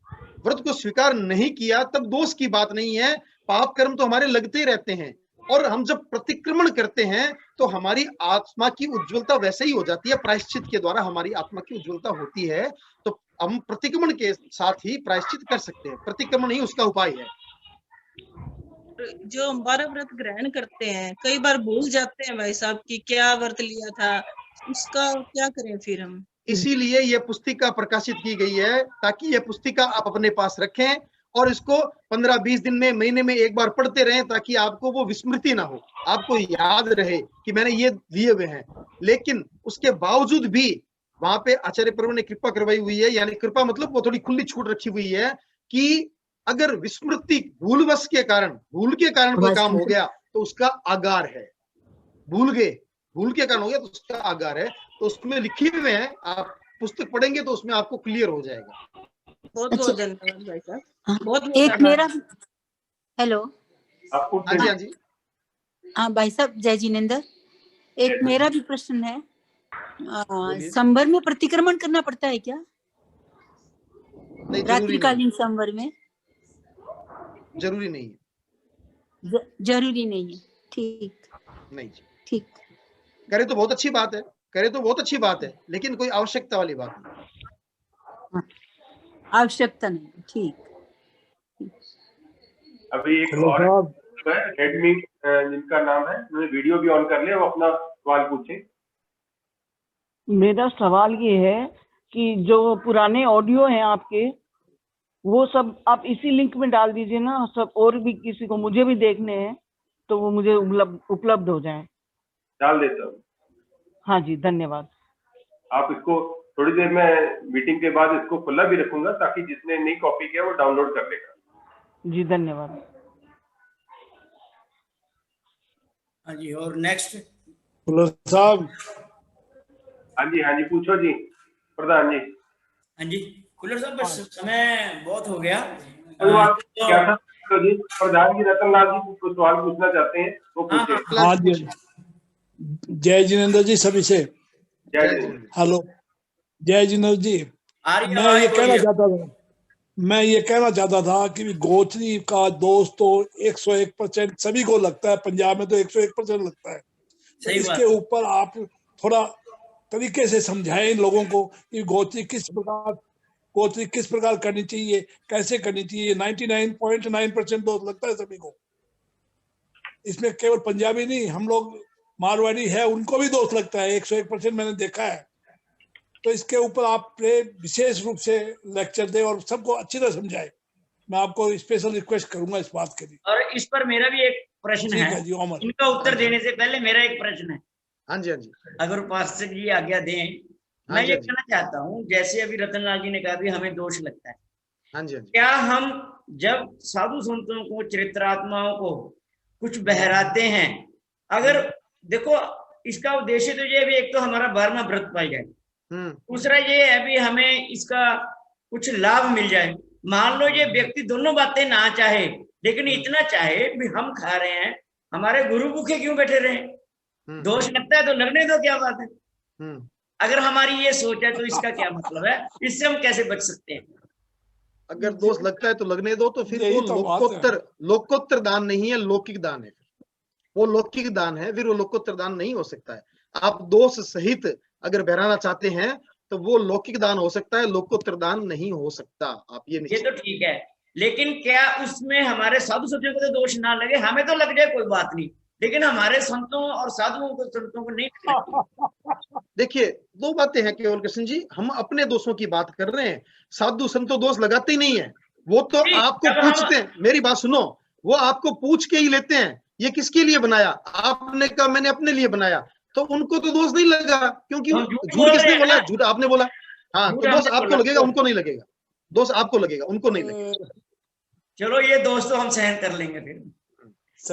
व्रत को स्वीकार नहीं किया तब दोष की बात नहीं है, पाप कर्म तो हमारे लगते ही रहते हैं। और हम जब प्रतिक्रमण करते हैं तो हमारी आत्मा की उज्ज्वलता वैसे ही हो जाती है, प्रायश्चित के द्वारा हमारी आत्मा की उज्ज्वलता होती है। तो हम प्रतिक्रमण के साथ ही प्रायश्चित कर सकते हैं, प्रतिक्रमण ही उसका उपाय है। जो हम 12 व्रत ग्रहण करते हैं, कई बार भूल जाते हैं भाई साहब कि क्या व्रत लिया था, उसका क्या करें फिर हम? इसीलिए ये पुस्तिका प्रकाशित की गई है, ताकि ये पुस्तिका आप अपने पास रखें और इसको 15-20 दिन में, महीने में एक बार पढ़ते रहें, ताकि आपको वो विस्मृति ना हो, आपको याद रहे कि मैंने ये दिए हुए हैं। लेकिन उसके बावजूद भी वहां पे आचार्य प्रभु ने कृपा करवाई हुई है, यानी कृपा मतलब वो थोड़ी खुली छूट रखी हुई है कि अगर विस्मृति भूल के कारण कोई काम हो गया तो उसका आगार है। भूल के कारण हो गया तो उसका आगार है। तो उसमें लिखे हुए हैं, आप पुस्तक पढ़ेंगे तो उसमें आपको क्लियर हो जाएगा। बहुत बहुत धन्यवाद भाई साहब। बहुत एक मेरा, हेलो, हाँ जी हाँ भाई साहब, जय जिनेंद्र। एक मेरा भी प्रश्न है, संवर में प्रतिक्रमण करना पड़ता है क्या? रात्रिकालीन संवर में? जरूरी नहीं है। जरूरी नहीं है, ठीक नहीं जी, ठीक। करे तो बहुत अच्छी बात है, करे तो बहुत अच्छी बात है, लेकिन कोई आवश्यकता वाली बात नहीं। आवश्यकता नहीं, ठीक। अभी एक और रेडमी जिनका नाम है, उन्होंने वीडियो भी ऑन कर लिया, वो अपना सवाल पूछे। मेरा सवाल ये है कि जो पुराने ऑडियो हैं आपके, वो सब आप इसी लिंक में डाल दीजिए ना, सब और भी किसी को, मुझे भी देखने हैं, तो वो मुझे उपलब्ध हो जाएं। डाल देता हूँ। हाँ जी, धन्यवाद। आप इसको थोड़ी देर में मीटिंग के बाद इसको खुला भी रखूंगा, ताकि जिसने नहीं कॉपी किया वो डाउनलोड कर लेगा। जी धन्यवाद। हाँ जी, और नेक्स्ट खुल्लर साहब। हाँ जी पूछो जी प्रधान जी। हाँ जी खुल्लर साहब, बस समय बहुत हो गया। क्या था तो जी प्रधान जी रतनलाल जी को सवाल पूछना चाहते हैं वो पूछे। हाँ जी, जय जिनेंद्र जी सभी से। हेलो जय जिनेंद्र जी, मैं ये कहना चाहता था कि गोचरी का दोस्त तो 101% सभी को लगता है, पंजाब में तो 101% लगता है। तो इसके ऊपर आप थोड़ा तरीके से समझाएं इन लोगों को कि गोचरी किस प्रकार करनी चाहिए, कैसे करनी चाहिए। 99.9% दोस्त लगता है सभी को। इसमें केवल पंजाबी नहीं, हम लोग मारवाड़ी है उनको भी दोस्त लगता है, 101% मैंने देखा है। तो इसके ऊपर आप विशेष रूप से लेक्चर दें और सबको अच्छी तरह समझाएं। मैं आपको स्पेशल रिक्वेस्ट करूंगा इस बात के लिए। और इस पर मेरा भी एक प्रश्न है जी ओमर। इनका उत्तर देने से पहले मेरा एक प्रश्न है। हाँ जी अगर उपासक जी आज्ञा दें, मैं ये कहना चाहता हूँ, जैसे अभी रतनलाल जी ने कहा भी हमें दोष लगता है। हाँ जी क्या हम जब साधु संतों को, चरित्रात्माओं को कुछ बहराते हैं, अगर देखो इसका उद्देश्य तो ये भी, एक तो हमारा 12वां व्रत पाई जाए, दूसरा ये है भी हमें इसका कुछ लाभ मिल जाए। मान लो ये व्यक्ति दोनों बातें ना चाहे, लेकिन इतना चाहे भी हम खा रहे हैं, हमारे गुरु भूखे क्यों बैठे रहे? दोष लगता है तो लगने दो, क्या बात है। अगर हमारी ये सोच है तो इसका क्या मतलब है, इससे हम कैसे बच सकते हैं? अगर दोष लगता है तो लगने दो, तो फिर वो लोकोत्तर दान नहीं है, लौकिक दान है। वो लौकिक दान है, फिर वो लोकोत्तर दान नहीं हो सकता है। आप दोष सहित अगर बहराना चाहते हैं तो वो लौकिक दान हो सकता है, लोकोत्तर दान नहीं हो सकता। आप ये तो ठीक है, लेकिन क्या उसमें हमारे साधु संतों को तो दोष ना लगे? हमें तो लग जाए कोई बात नहीं, लेकिन हमारे संतों और साधुओं को, संतों को नहीं। देखिए दो बातें हैं केवल कृष्ण जी, हम अपने दोषों की बात कर रहे हैं। साधु संतो दोष लगाते ही नहीं है, वो तो आपको पूछते हैं। मेरी बात सुनो, वो आपको पूछ के ही लेते हैं ये किसके लिए बनाया। आपने कहा मैंने अपने लिए बनाया, तो उनको तो दोष नहीं लगा, क्योंकि झूठ किसने बोला? झूठ आपने बोला। हाँ, तो दोष आपको लगेगा, उनको नहीं लगेगा। दोष आपको लगेगा, उनको नहीं लगेगा। चलो ये दोष तो हम सहन कर लेंगे फिर,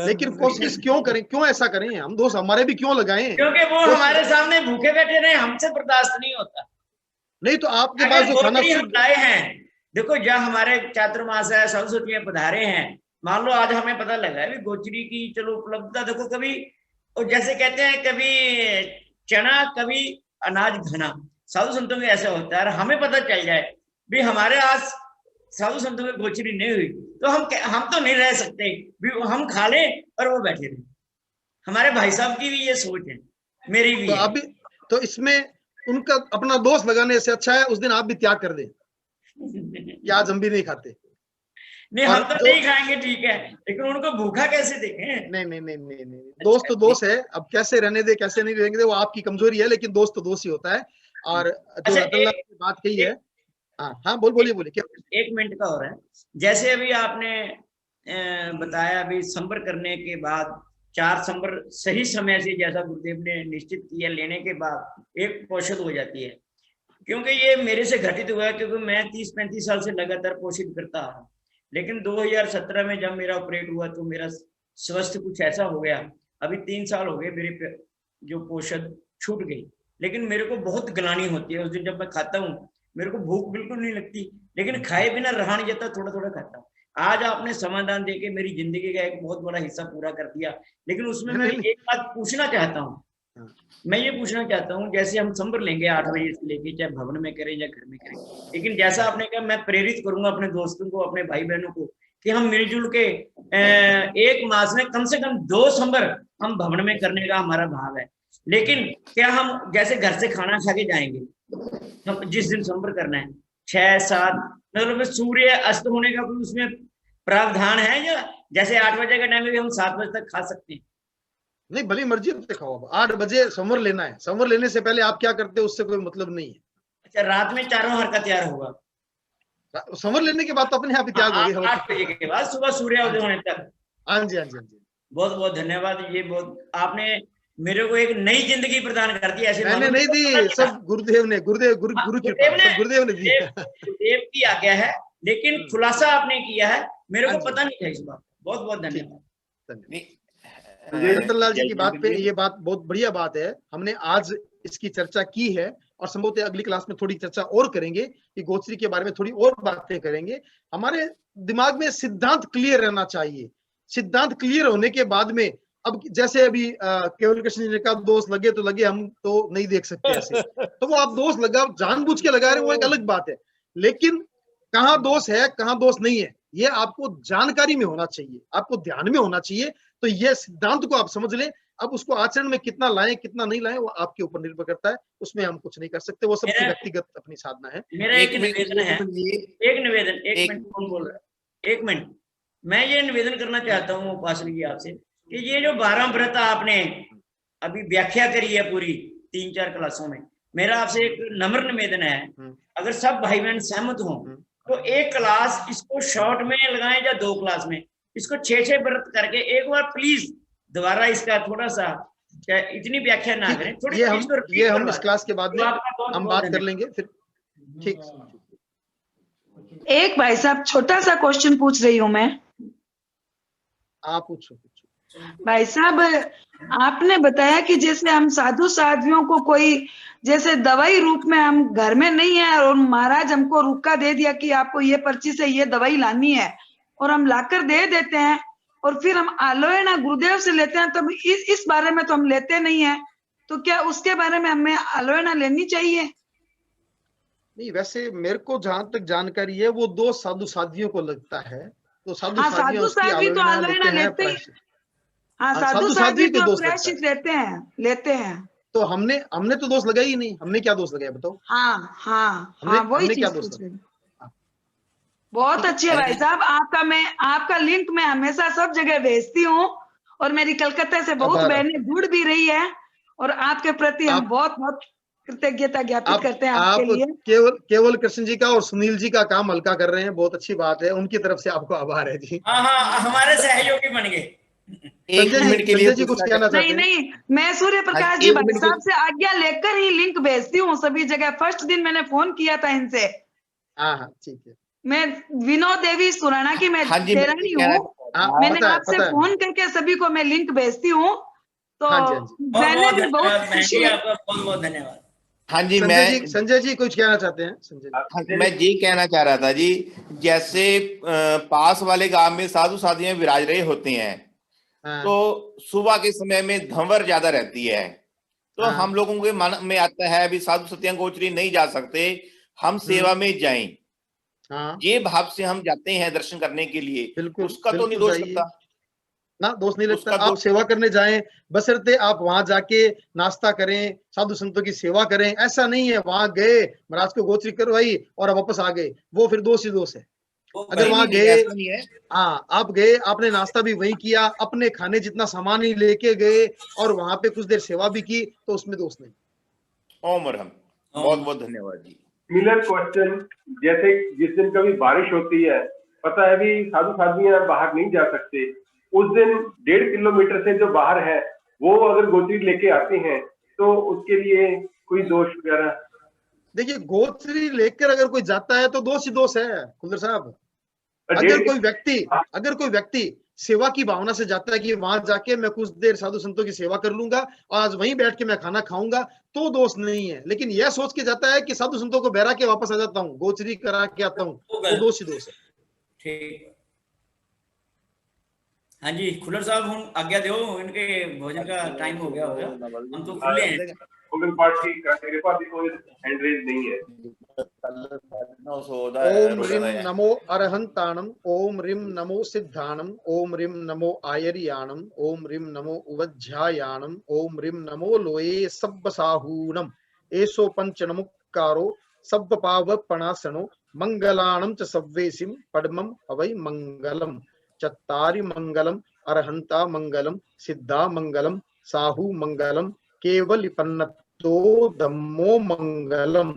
लेकिन कोशिश क्यों करें, क्यों ऐसा करें? हम दोस्त हमारे भी क्यों लगाएं? क्योंकि वो हमारे सामने भूखे बैठे रहे, हमसे बर्दाश्त नहीं होता। नहीं तो आपके पास जो खाना लाए हैं, देखो जहाँ हमारे चातुर्मास है, सरस्वती पधारे हैं, मान लो आज हमें पता लगा है गोचरी की चलो उपलब्धता, देखो कभी और जैसे कहते हैं कभी चना कभी अनाज घना, साधु संतों में ऐसा होता है। हमें पता चल जाए भी हमारे आज साधु संतों में गोचरी नहीं हुई तो हम तो नहीं रह सकते भी हम खा लें और वो बैठे रहे। हमारे भाई साहब की भी ये सोच है, मेरी भी तो तो इसमें उनका अपना दोष लगाने से अच्छा है उस दिन आप भी त्याग कर दें कि आज हम भी नहीं खाते। नहीं हम तो नहीं खाएंगे, ठीक है, लेकिन उनको भूखा कैसे देखें? नहीं, दोस्त तो दोस्त है। अब कैसे रहने दे कैसे नहीं रहेंगे वो आपकी कमजोरी है, लेकिन दोस्त तो दोस्त ही होता है। और जो रतनलाल की बात कही है, हाँ बोलिए क्या? 1 मिनट का हो रहा है। जैसे अभी आपने बताया, अभी संबर करने के बाद 4 संबर सही समय से, जैसा गुरुदेव ने निश्चित किया, लेने के बाद एक पोषित हो जाती है। क्योंकि ये मेरे से घटित हुआ है, क्योंकि मैं 30-35 साल से लगातार पोषित करता रहा, लेकिन 2017 में जब मेरा ऑपरेट हुआ तो मेरा स्वास्थ्य कुछ ऐसा हो गया, अभी 3 साल हो गए मेरे जो पोषण छूट गई, लेकिन मेरे को बहुत ग्लानि होती है। उस दिन जब मैं खाता हूँ मेरे को भूख बिल्कुल नहीं लगती, लेकिन खाए बिना रहा नहीं जाता, थोड़ा थोड़ा खाता हूँ। आज आपने समाधान देके मेरी जिंदगी का एक बहुत बड़ा हिस्सा पूरा कर दिया, लेकिन उसमें मैं एक बात पूछना चाहता हूँ। मैं ये पूछना चाहता हूँ, जैसे हम संबर लेंगे 8 बजे से लेके, चाहे भवन में करें या घर में करें, लेकिन जैसा आपने कहा, मैं प्रेरित करूंगा अपने दोस्तों को, अपने भाई बहनों को, कि हम मिलजुल के 1 मास में कम से कम 2 संबर हम भवन में करने का हमारा भाव है। लेकिन क्या हम जैसे घर से खाना खा के जाएंगे, तो जिस दिन संबर करना है 6-7 मतलब सूर्य अस्त होने का कोई उसमें प्रावधान है, या जैसे 8 बजे का टाइम में भी हम 7 बजे तक खा सकते हैं? नहीं, भली मर्जी खाओ। 8 बजे संवर लेना है, संवर लेने से पहले आप क्या करते हो उससे कोई मतलब नहीं है। अच्छा, रात में चारों हर का तैयार होगा, संवर लेने के बाद तो अपने आप ही त्याग होगी 8 बजे के बाद सुबह सूर्योदय होने तक। हाँ जी। बहुत बहुत धन्यवाद। ये बहुत आपने मेरे को एक नई जिंदगी प्रदान कर दी। ऐसे मैंने नहीं दी, सब गुरुदेव ने गुरु गुरुदेव ने दी। गुरुदेव की आज्ञा है, लेकिन खुलासा आपने किया है, मेरे को पता नहीं था इस बात। बहुत बहुत धन्यवाद। रतनलाल जी की बात पे ये बात बहुत बढ़िया बात है। हमने आज इसकी चर्चा की है और संभवतः अगली क्लास में थोड़ी चर्चा और करेंगे कि गोचरी के बारे में थोड़ी और बातें करेंगे। हमारे दिमाग में सिद्धांत क्लियर रहना चाहिए। सिद्धांत क्लियर होने के बाद में अब जैसे अभी केवल कृष्ण जी का दोष लगे तो लगे, हम तो नहीं देख सकते ऐसे। तो वो आप दोष लगा जानबूझ के लगा रहे वो एक अलग बात है, लेकिन कहाँ दोष है कहाँ दोष नहीं है ये आपको जानकारी में होना चाहिए, आपको ध्यान में होना चाहिए। तो ये सिद्धांत को आप समझ लें। अब उसको आचरण में कितना लाएं कितना नहीं लाएं वो आपके ऊपर निर्भर करता है, उसमें हम कुछ नहीं कर सकते, वो सबकी व्यक्तिगत अपनी साधना है। मेरा एक निवेदन है, एक निवेदन, एक मिनट, कौन बोल रहा है, एक मिनट। मैं ये निवेदन करना चाहता हूँ उपासना जी आपसे कि ये जो 12 व्रत आपने अभी व्याख्या करी है पूरी 3-4 क्लासों में, मेरा आपसे एक नम्र निवेदन है, अगर सब भाई बहन सहमत हों तो एक क्लास इसको शॉर्ट में लगाएं या 2 क्लास में, इसको 6-6 व्रत करके एक बार प्लीज दोबारा इसका थोड़ा सा, इतनी व्याख्या ना करें, थोड़ी ये हम इस क्लास के बाद में हम बात कर लेंगे फिर। ठीक। एक भाई साहब छोटा सा क्वेश्चन पूछ रही हूँ मैं। आप पूछो। भाई साहब आपने बताया कि जैसे हम साधु साध्वियों को कोई जैसे दवाई रूप में हम घर में नहीं है और महाराज हमको रुका दे दिया कि आपको ये पर्ची से ये दवाई लानी है और हम लाकर दे देते हैं और फिर हम आलोयना गुरुदेव से लेते हैं, तो इस बारे में तो हम लेते नहीं है, तो क्या उसके बारे में हमें आलोयना लेनी चाहिए? नहीं, वैसे मेरे को जहां तक जानकारी है वो 2 साधु साध्वियों को लगता है, तो साधु साध्वी तो आलोयना लेते हैं। हाँ, साधु साध्वी तो प्रायश्चित लेते हैं। तो हमने तो दोष लगाया ही नहीं, हमने क्या दोष लगाया बताओ? हाँ वही चीज पूछ रही हूँ। बहुत अच्छी है भाई साहब, आपका लिंक मैं हमेशा सब जगह भेजती हूँ और मेरी कलकत्ता से बहुत बहनें जुड़ भी रही है और आपके प्रति हम बहुत बहुत कृतज्ञता ज्ञापित करते हैं आपके लिए। केवल कृष्ण जी का और सुनील जी का काम हल्का कर रहे हैं, बहुत अच्छी बात है, उनकी तरफ से आपको आभार है जी। हाँ हमारे सहयोगी बन गए। संजय जी कुछ कहना चाहते हैं? नहीं, मैं सूर्य प्रकाश जी भाई साहब से आज्ञा लेकर ही लिंक भेजती हूँ सभी जगह। फर्स्ट दिन मैंने फोन किया था इनसे। हाँ ठीक है। मैं विनोद देवी सुराना की मैं देरानी हूँ। मैंने आपसे फोन करके सभी को मैं लिंक भेजती हूँ, तो मैंने भी बहुत खुशी है। बहुत बहुत धन्यवाद। हाँ जी, संजय जी कुछ कहना चाहते हैं? संजय जी, मैं ये कहना चाह रहा था जी, जैसे पास वाले गांव में साधु साधियां विराज रहे होते हैं, तो सुबह के समय में धंवर ज्यादा रहती है, तो हम लोगों के मन में आता है अभी साधु सत्या गोचरी नहीं जा सकते, हम सेवा में जाएं। ये भाव से हम जाते हैं दर्शन करने के लिए, उसका तो नहीं दोष लगता ना, दोष नहीं लगता। आप सेवा करने जाएं, बशर्ते आप वहां जाके नाश्ता करें, साधु संतों की सेवा करें। ऐसा नहीं है वहां गए महाराज को गोचरी करवाई और वापस आ गए, वो फिर दोष ही दोष है। अगर वहां गए, आप गए, आपने नाश्ता भी वही किया, अपने खाने जितना सामान ही लेके गए और वहां पे कुछ देर सेवा भी की, तो उसमें दोष नहीं। ओम अर्हम, बहुत बहुत धन्यवाद जी। सिमिलर क्वेश्चन, जैसे जिस दिन कभी बारिश होती है, पता है भी साधु साध्वियां बाहर नहीं जा सकते, उस दिन 1.5 किलोमीटर से जो बाहर है वो अगर गोचरी लेके आते हैं तो उसके लिए कोई दोष वगैरह? देखिए, गोचरी लेकर अगर कोई जाता है तो दोष ही दोष है खुल्लर साहब। अगर कोई व्यक्ति सेवा की भावना से जाता है कि वहां जाके मैं कुछ देर साधु संतों की सेवा कर लूंगा और आज वहीं बैठ के मैं खाना खाऊंगा, तो दोष नहीं है। लेकिन यह सोच के जाता है कि साधु संतों को बहरा के वापस आ जाता हूँ, गोचरी करा के आता हूँ, तो दोष ही दोष है। ठीक, हाँ जी खुल्लर साहब, हम आज्ञा दो, इनके भोजन का टाइम हो गया होगा, हम तो खुले हैं। ओम रिम नमो अरहंताणम, ओम रिम नमो सिद्धाणम, ओम रिम नमो आयरियाणम, ओम रिम नमो उवज्झायाणम, ओम रिम नमो लोये सब्बसाहूनम, एसो पंच नमुक्कारो सब्ब पाव पणासनो, मंगलाणम च सव्वेसिम पद्मम अवै मंगलम, चत्तारि मंगलम, अरहंता मंगलम, सिद्धा मंगलम, साहू मंगलम, केवल पन्नतो धम्मो मंगलम,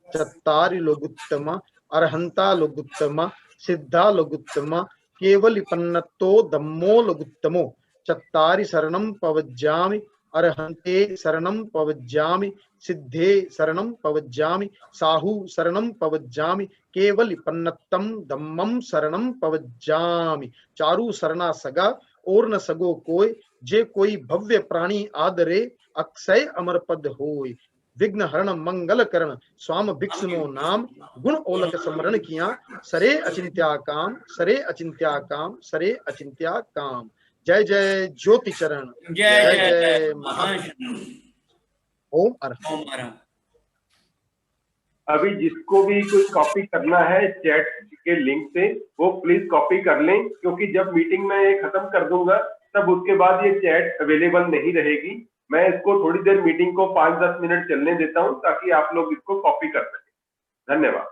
चत्तारि लोगुत्तम, अरहंता लोगुत्तम, सिद्धा लोगुत्तम, केवल पन्नतो धम्मो लोगुत्तमो, चत्तारि शरणं पवज्जामि, अरहंते शरणं पवज्जामि, सिद्धे शरणं पवज्जामि, साहू शरणं पवज्जामि, केवल पन्नतम धम्मम शरणं पवज्जामि, चारु शरणा सगा और न सगो कोय, जे कोई भव्य प्राणी आदरे, अक्षय अमर पद होय। विघ्न हरण मंगल करण स्वाम भिक्षुनो नाम, गुण ओलक स्मरण किया, सरे अचिंत्या काम, सरे अचिंत्या काम, सरे अचिंत्या काम। जय जय ज्योति चरण, जय जय जय ओम अरहं। अभी जिसको भी कोई कॉपी करना है चैट के लिंक से, वो प्लीज कॉपी कर लें, क्योंकि जब मीटिंग में ये खत्म कर दूंगा तब उसके बाद ये चैट अवेलेबल नहीं रहेगी। मैं इसको थोड़ी देर मीटिंग को 5-10 मिनट चलने देता हूं ताकि आप लोग इसको कॉपी कर सकें। धन्यवाद।